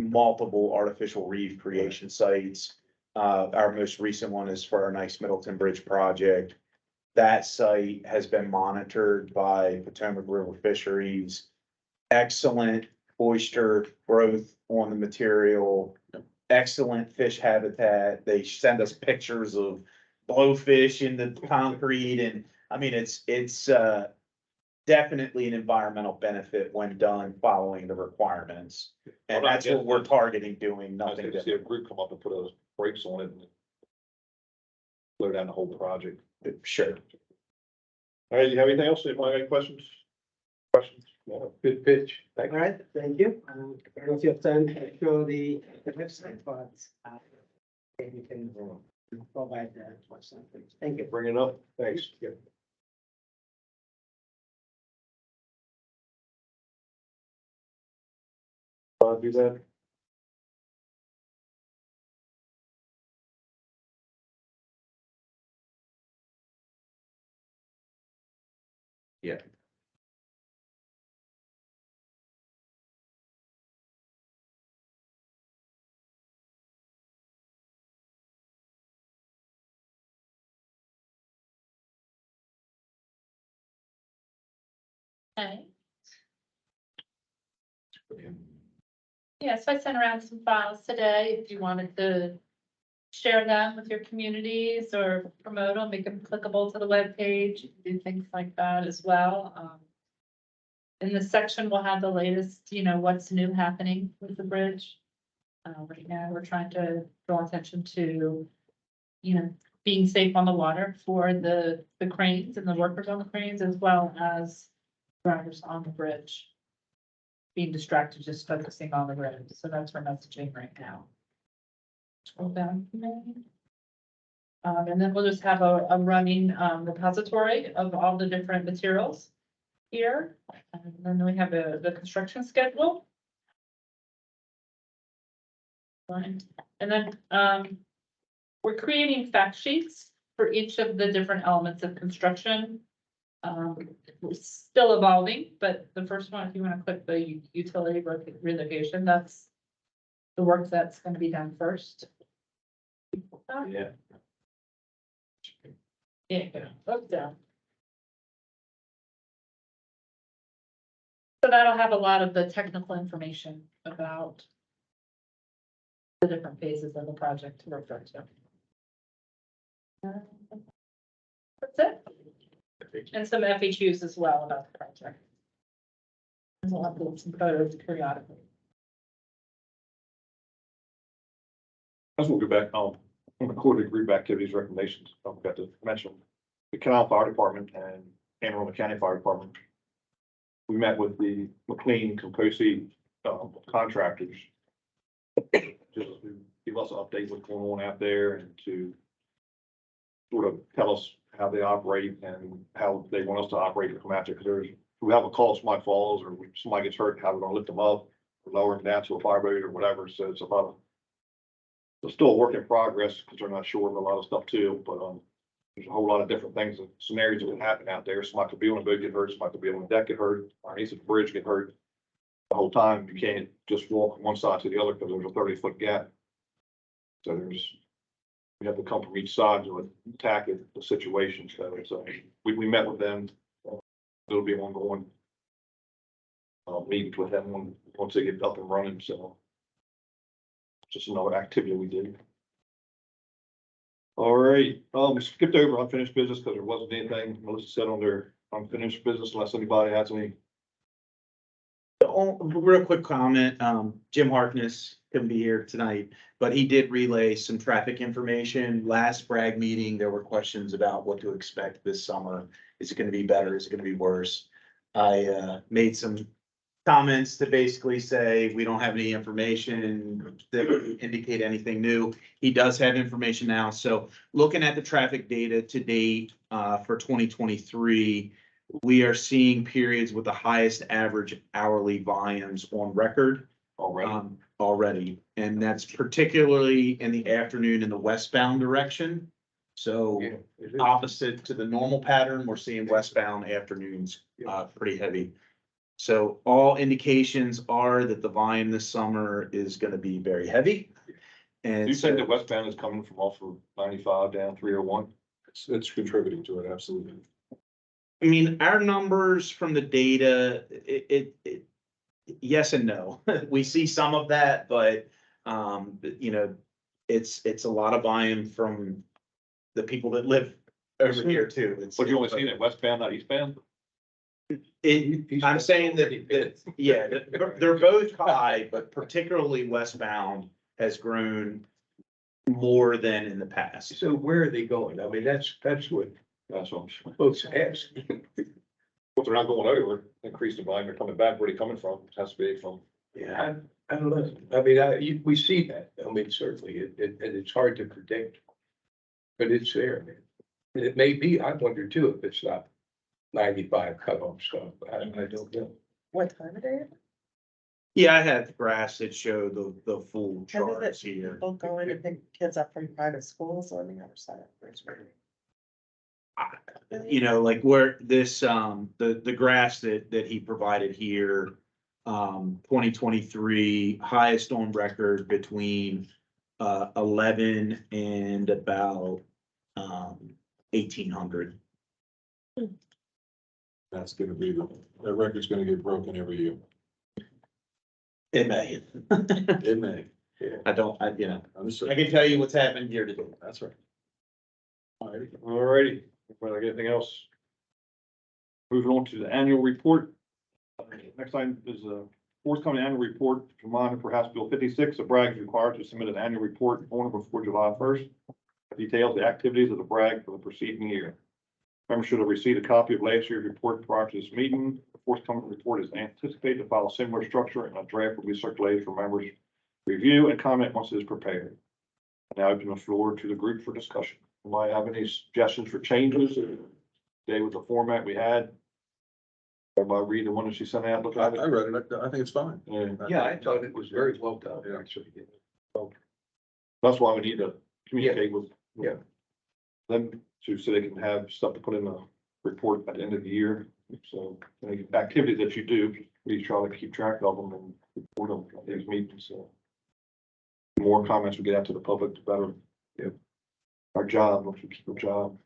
multiple artificial reef creation sites. Our most recent one is for our Nice Middleton Bridge project. That site has been monitored by Potomac River Fisheries. Excellent oyster growth on the material, excellent fish habitat. They send us pictures of blowfish in the concrete, and I mean, it's definitely an environmental benefit when done following the requirements. And that's what we're targeting doing, I nothing think to see a different. group come up and put those brakes on it and slow down the whole project. Sure. All right, you have anything else? Anybody got any questions? Good pitch. Thank All you. right, thank you. I don't know if you have time to show the website, but we can provide that website. Thank you. Bring it up. Thanks. Do that. Yeah. Okay. Yeah, so I sent around some files today, if you wanted to share them with your communities or promote them, make them clickable to the webpage, do things like that as well. In this section, we'll have the latest, what's new happening with the bridge. Right now, we're trying to draw attention to, being safe on the water for the cranes and the workers on the cranes, as well as drivers on the bridge being distracted, just focusing on the road. So that's our messaging right now. Scroll down. And then we'll just have a running repository of all the different materials here. And then we have the construction schedule. Fine. And then we're creating fact sheets for each of the different elements of construction. We're still evolving, but the first one, if you want to click the utility relocation, that's the work that's going to be done first. Yeah. Yeah, up down. So that'll have a lot of the technical information about the different phases of the project to refer to. That's it. And some FAQs as well about the project. There's a lot of some photos periodically. As we'll go back on the quarterly group activities recommendations, I forgot to mention the Canal Fire Department and Anne Arundel County Fire Department. We met with the McLean Composi contractors. Just to give us an update what's going on out there and to sort of tell us how they operate and how they want us to operate to come out there. Because there's, if we have a call, somebody falls or somebody gets hurt, how we're gonna lift them up or lower them down to a fireboat or whatever. So it's about, it's still a work in progress because they're not sure of a lot of stuff too, but there's a whole lot of different things and scenarios that can happen out there. Somebody could be on a boat, get hurt, somebody could be on a deck, get hurt, or underneath the bridge, get hurt. The whole time, you can't just walk from one side to the other because there's a 30-foot gap. So we have to come from each side to attack it, the situation. So we met with them. There'll be an ongoing meetings with them once they get up and running. So just another activity we did. All right, skipped over unfinished business because there wasn't anything Melissa said on their unfinished business unless anybody has any. Real quick comment, Jim Harkness couldn't be here tonight, but he did relay some traffic information. Last BRAG meeting, there were questions about what to expect this summer. Is it gonna be better? Is it gonna be worse? I made some comments to basically say, we don't have any information that would indicate anything new. He does have information now. So looking at the traffic data to date, for 2023, we are seeing periods with the highest average hourly volumes on record already. And that's particularly in the afternoon in the westbound direction. So opposite to the normal pattern, we're seeing westbound afternoons, pretty heavy. So all indications are that the volume this summer is gonna be very heavy. And You said the westbound is coming from off of 95 down 301? It's contributing to it, absolutely. I mean, our numbers from the data, yes and no. We see some of that, but, it's a lot of volume from the people that live over here too. But you only seen it westbound, not eastbound? I'm saying that, yeah, they're both high, but particularly westbound has grown more than in the past. So where are they going? I mean, that's what folks ask. If they're not going over, increase the volume, they're coming back, where they coming from, it has to be from. Yeah, I don't know. I mean, we see that. I mean, certainly, and it's hard to predict. But it's there. And it may be, I wonder too, if it's not 95 cutoff stuff. I don't know. What time of day? Yeah, I had the graphs that show the full charts here. People going to pick kids up from private schools on the other side of the bridge. Like where this, the graphs that he provided here, 2023 highest on record between 11 and about 1800. That's gonna be that record's gonna get broken every year. It may. It may. I can tell you what's happened here today. That's right. All right. Alrighty, well, anything else? Moving on to the annual report. Next item is a forthcoming annual report. Reminder for House Bill 56, the BRAG is required to submit an annual report on or before July 1st. That details the activities of the BRAG for the preceding year. Members should have received a copy of last year's report prior to this meeting. The forthcoming report is anticipated to follow a similar structure, and a draft will be circulated for members' review and comment once it is prepared. Now open the floor to the group for discussion. Anybody have any suggestions for changes? Today with the format we had. Everybody read the one that she sent out, look I at it. read it. I think it's fine. Yeah, I thought it was very well done, Yeah. actually. That's why we need to communicate with. Yeah. Them so they can have stuff to put in the report at the end of the year. So any activities that you do, please try to keep track of them and report them at these meetings. So the more comments we get out to the public, the better. Yeah. Our job, once we keep our job.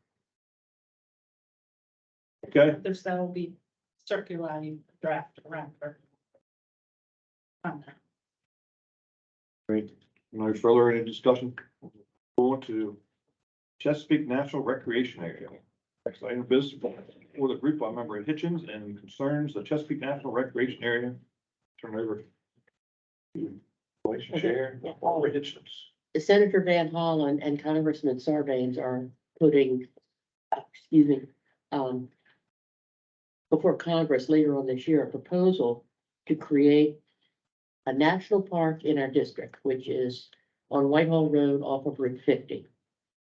Okay, There's, that will be circulating draft around for. great. No further any discussion? Going to Chesapeake National Recreation Area. Next item of business for the group by member Hitchens and concerns the Chesapeake National Recreation Area. Turn it over to Vice Chair Barbara Hitchens. Senator Van Hollen and Congressman Sarbanes are putting, before Congress later on this year, a proposal to create a national park in our district, which is on Whitehall Road off of Route 50.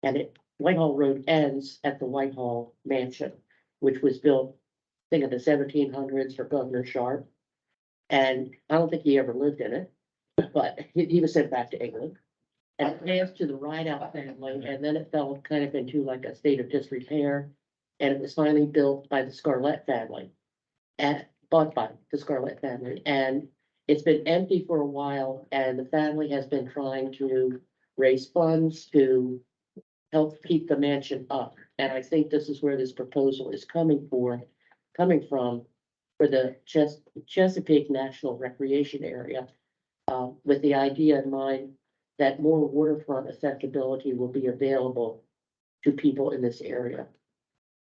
And Whitehall Road ends at the Whitehall Mansion, which was built, I think, in the 1700s for Governor Sharp. And I don't think he ever lived in it, but he was sent back to England. And it passed to the Rideout family, and then it fell kind of into like a state of disrepair. And it was finally built by the Scarlett family, and bought by the Scarlett family. And it's been empty for a while, and the family has been trying to raise funds to help keep the mansion up. And I think this is where this proposal is coming from for the Chesapeake National Recreation Area, with the idea in mind that more waterfront accessibility will be available to people in this area.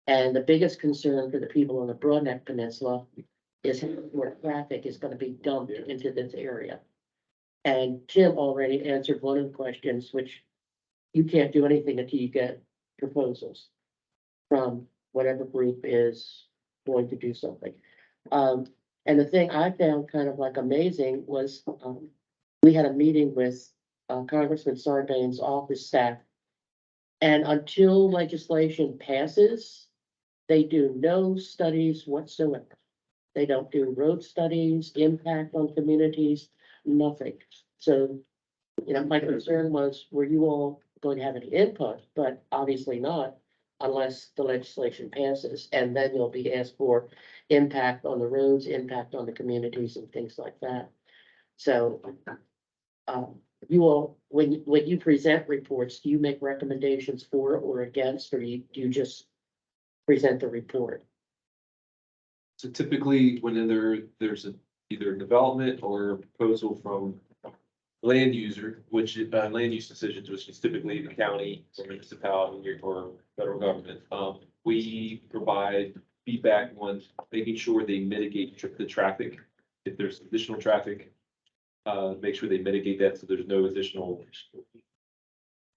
And the biggest concern for the people on the Broadneck Peninsula is where traffic is going to be dumped into this area. And Tim already answered one of the questions, which you can't do anything until you get proposals from whatever group is going to do something. And the thing I found kind of like amazing was we had a meeting with Congressman Sarbanes' office staff. And until legislation passes, they do no studies whatsoever. They don't do road studies, impact on communities, nothing. So, my concern was, were you all going to have any input? But obviously not, unless the legislation passes, and then you'll be asked for impact on the roads, impact on the communities and things like that. So, you all, when you present reports, do you make recommendations for or against, or do you just present the report? So typically, when there's either a development or a proposal from land user, which land use decisions, which is typically the county or municipality or federal government, we provide feedback on making sure they mitigate the traffic. If there's additional traffic, make sure they mitigate that so there's no additional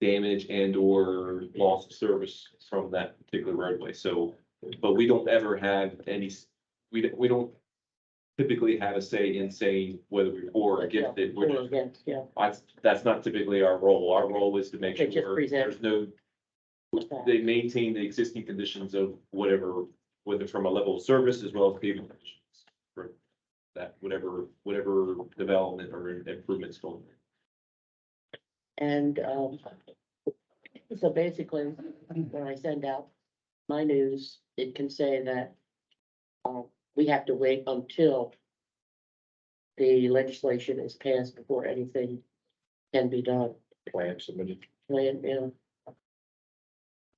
damage and or loss of service from that particular roadway. So, but we don't ever have any, we don't typically have a say in saying whether we're for or against it. We're just, Against, yeah. that's not typically our role. Our role is to make They just sure present. there's no, they maintain the existing conditions of whatever, whether from a level of service as well as pavement conditions. For that, whatever development or improvements going on. And so basically, when I send out my news, it can say that we have to wait until the legislation is passed before anything can be done. Plan submitted. Plan, yeah.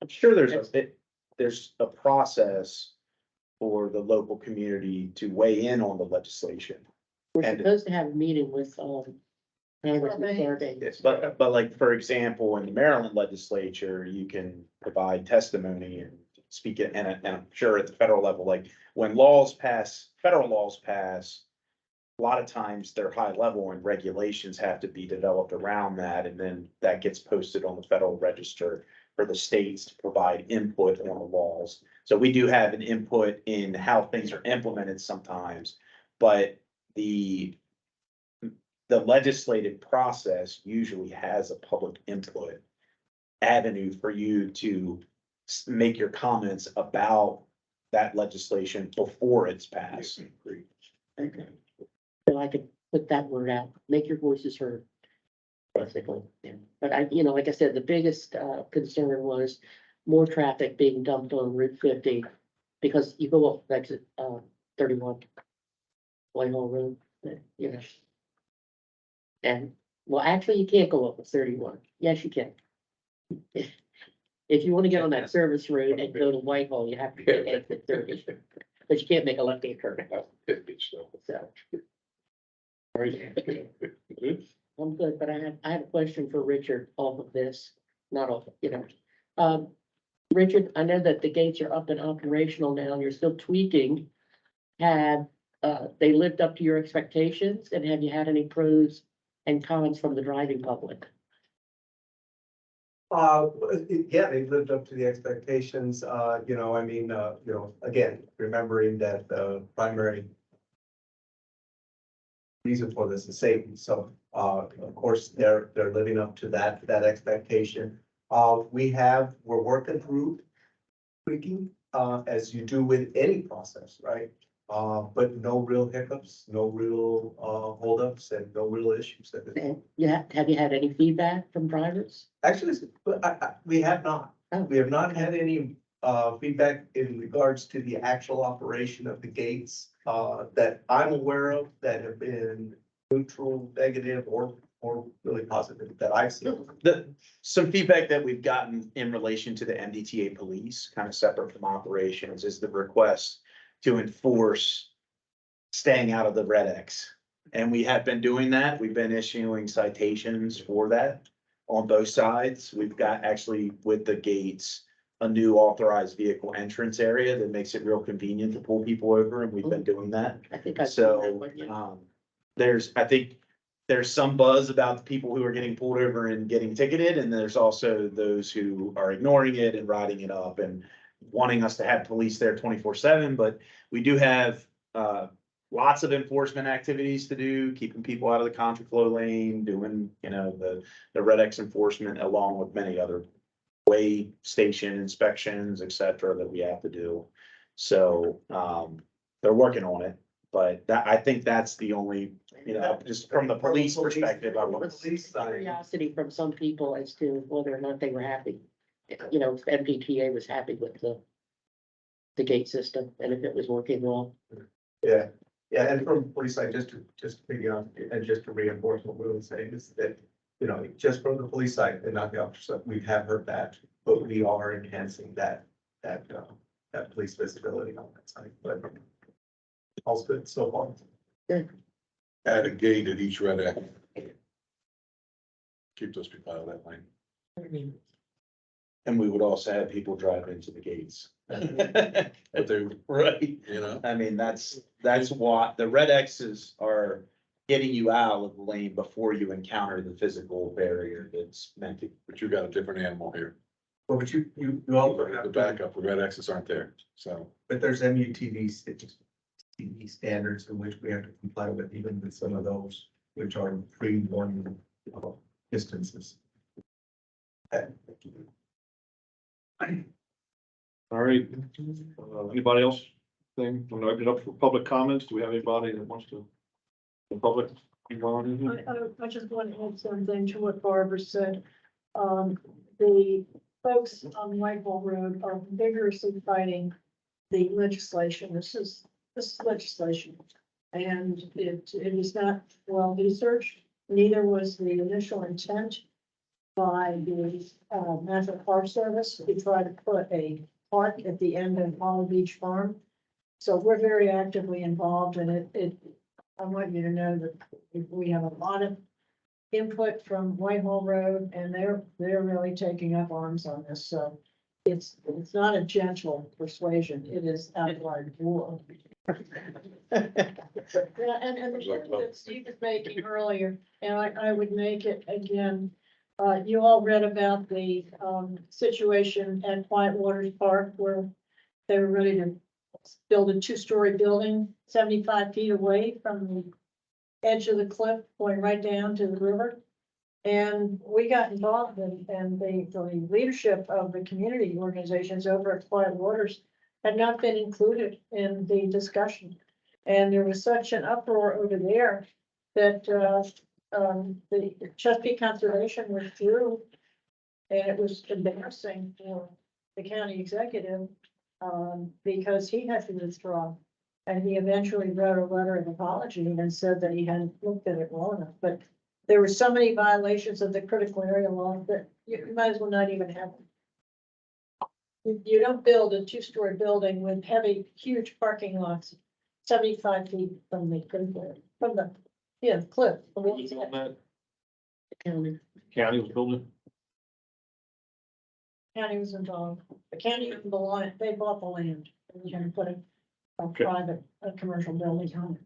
I'm sure there's a process for the local community to weigh in on the legislation. We're And- supposed to have a meeting with, Congressman Sargent. Yes, but like, for example, in the Maryland legislature, you can provide testimony and speak it, and I'm sure at the federal level, like, when laws pass, federal laws pass, a lot of times they're high level and regulations have to be developed around that, and then that gets posted on the Federal Register for the states to provide input on the laws. So we do have an input in how things are implemented sometimes, but the legislative process usually has a public input avenue for you to make your comments about that legislation before it's passed. Okay. So I could put that word out, make your voices heard. Basically, yeah. But like I said, the biggest concern was more traffic being dumped on Route 50. Because you go up exit 31 Whitehall Road, you know. And, well, actually, you can't go up with 31. Yes, you can. If you want to get on that service road and go to Whitehall, you have to take exit 30. But you can't make a left-hand turn. So. I'm good, but I have a question for Richard off of this, not off, Richard, I know that the gates are up and operational now, and you're still tweaking. Have, they lived up to your expectations, and have you had any pros and cons from the driving public? Yeah, they've lived up to the expectations, again, remembering that the primary reason for this is safety, so, of course, they're living up to that expectation. We're working through tweaking, as you do with any process, right? But no real hiccups, no real, holdups, and no real issues. And have you had any feedback from drivers? Actually, we have not. Oh. We have not had any feedback in regards to the actual operation of the gates that I'm aware of that have been neutral, negative, or really positive that I've seen. Some feedback that we've gotten in relation to the MDTA police, kind of separate from operations, is the request to enforce staying out of the red X. And we have been doing that. We've been issuing citations for that on both sides. We've got actually with the gates, a new authorized vehicle entrance area that makes it real convenient to pull people over, and we've been doing that. I think I So, I think there's some buzz about the people who are getting pulled over and getting ticketed, and there's also those who are ignoring it and riding it up and wanting us to have police there 24/7, but we do have, lots of enforcement activities to do, keeping people out of the contraflow lane, doing, the red X enforcement along with many other way station inspections, et cetera, that we have to do. So, they're working on it, but I think that's the only, just from the police perspective, I want curiosity from some people as to whether or not they were happy. If MDTA was happy with the gate system and if it was working well. Yeah, and from police side, just to figure out, and just to reinforce what we were saying is that, just from the police side and not the officer side, we have heard that, but we are enhancing that police visibility on that side, but all's good so far. Add a gate at each red X. Keep those people out of that lane. And we would also have people drive into the gates. But they, Right. I mean, that's why the red X's are getting you out of the lane before you encounter the physical barrier that's meant to. but you got a different animal here. Well, but you also The have backup, the red X's aren't there, so. but there's MUTV standards in which we have to comply with, even with some of those, which are pre-warning distances. All right. Anybody else? I'm gonna open it up for public comments. Do we have anybody that wants to? The public? I just want to add something to what Barbara said. The folks on Whitehall Road are vigorously fighting the legislation. This is legislation. And it is not well researched, neither was the initial intent by the National Park Service to try to put a park at the end of Hollow Beach Farm. So we're very actively involved in it. I want you to know that we have a lot of input from Whitehall Road and they're really taking up arms on this. So it's not a gentle persuasion. It is outright war. Yeah, and the point that Steve was making earlier, and I would make it again. You all read about the situation at Quiet Waters Park where they were ready to build a two-story building 75 feet away from the edge of the cliff, going right down to the river. And we got involved and the leadership of the community organizations over at Quiet Waters had not been included in the discussion. And there was such an uproar over there that the Chesapeake Conservation withdrew. And it was embarrassing for the county executive because he had to withdraw. And he eventually wrote a letter of apology and said that he hadn't looked at it well enough. But there were so many violations of the critical area law that you might as well not even have them. You don't build a two-story building with heavy, huge parking lots, 75 feet from the cliff, from the, cliff. The Who's on that? County. County was building. county was involved. The county owned the land, they bought the land. And we're gonna put a private, a commercial building on it.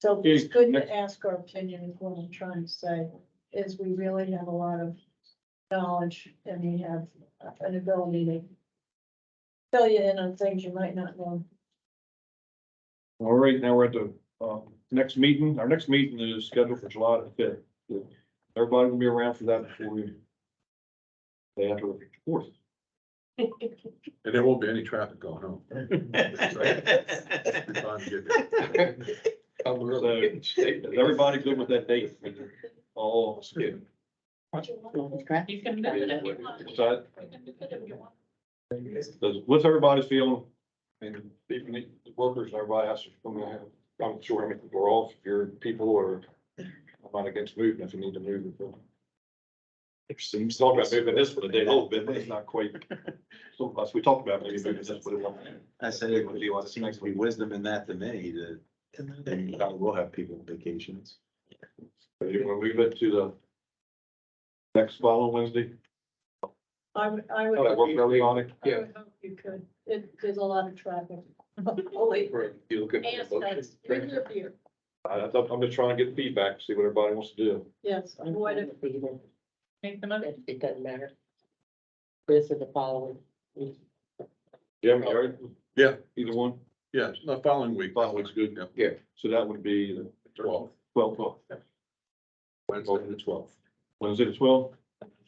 So it's Okay, good next. to ask our opinion is what I'm trying to say, is we really have a lot of knowledge and we have an ability to fill you in on things you might not know. All right, now we're at the, next meeting. Our next meeting is scheduled for July the 5th. Everybody will be around for that before we. Day after the 4th. And there won't be any traffic going home. It's fine to get there. I'm really. Is everybody good with that date? All good. You can visit if you want. What's that? You can visit if you want. What's everybody's feeling? And even the workers, and everybody else, I'm sure how many people are off, if your people or I'm not against moving if you need to move it. It seems talk about moving this for the day a little bit, but it's not quite. So as we talked about, maybe moving this, but it won't. I said it would be, well, it seems to be wisdom in that to me, that, and we'll have people on vacations. But you want to move it to the next following Wednesday? I would, That work for everybody? I would hope you could. There's a lot of traffic. Holy. You looking for a And motion? that's, we live here. I'm just trying to get feedback, see what everybody wants to do. Yes, what if, Make the motion. It doesn't matter. This is the following. Jim, Eric? Yeah. Either one? Yeah, the following week. Following week's good. Yeah. So that would be the 12th. 12th. Wednesday the 12th. Wednesday the 12th?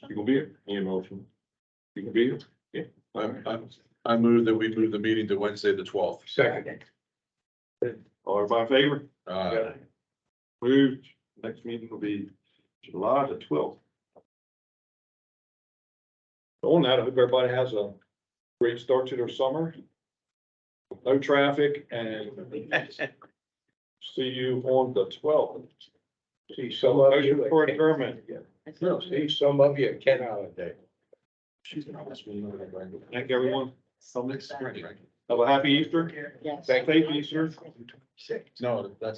You gonna be here? Any motion? You can be here? I move that we move the meeting to Wednesday the 12th. Second. All everybody in favor? Uh, Moved. Next meeting will be July the 12th. On that, I hope everybody has a great start to their summer. No traffic and see you on the 12th. See some of you. Motion for adjournment. See some of you at Kent Holiday. Thank everyone. Have a happy Easter. Yes. Safe Easter. no, that's.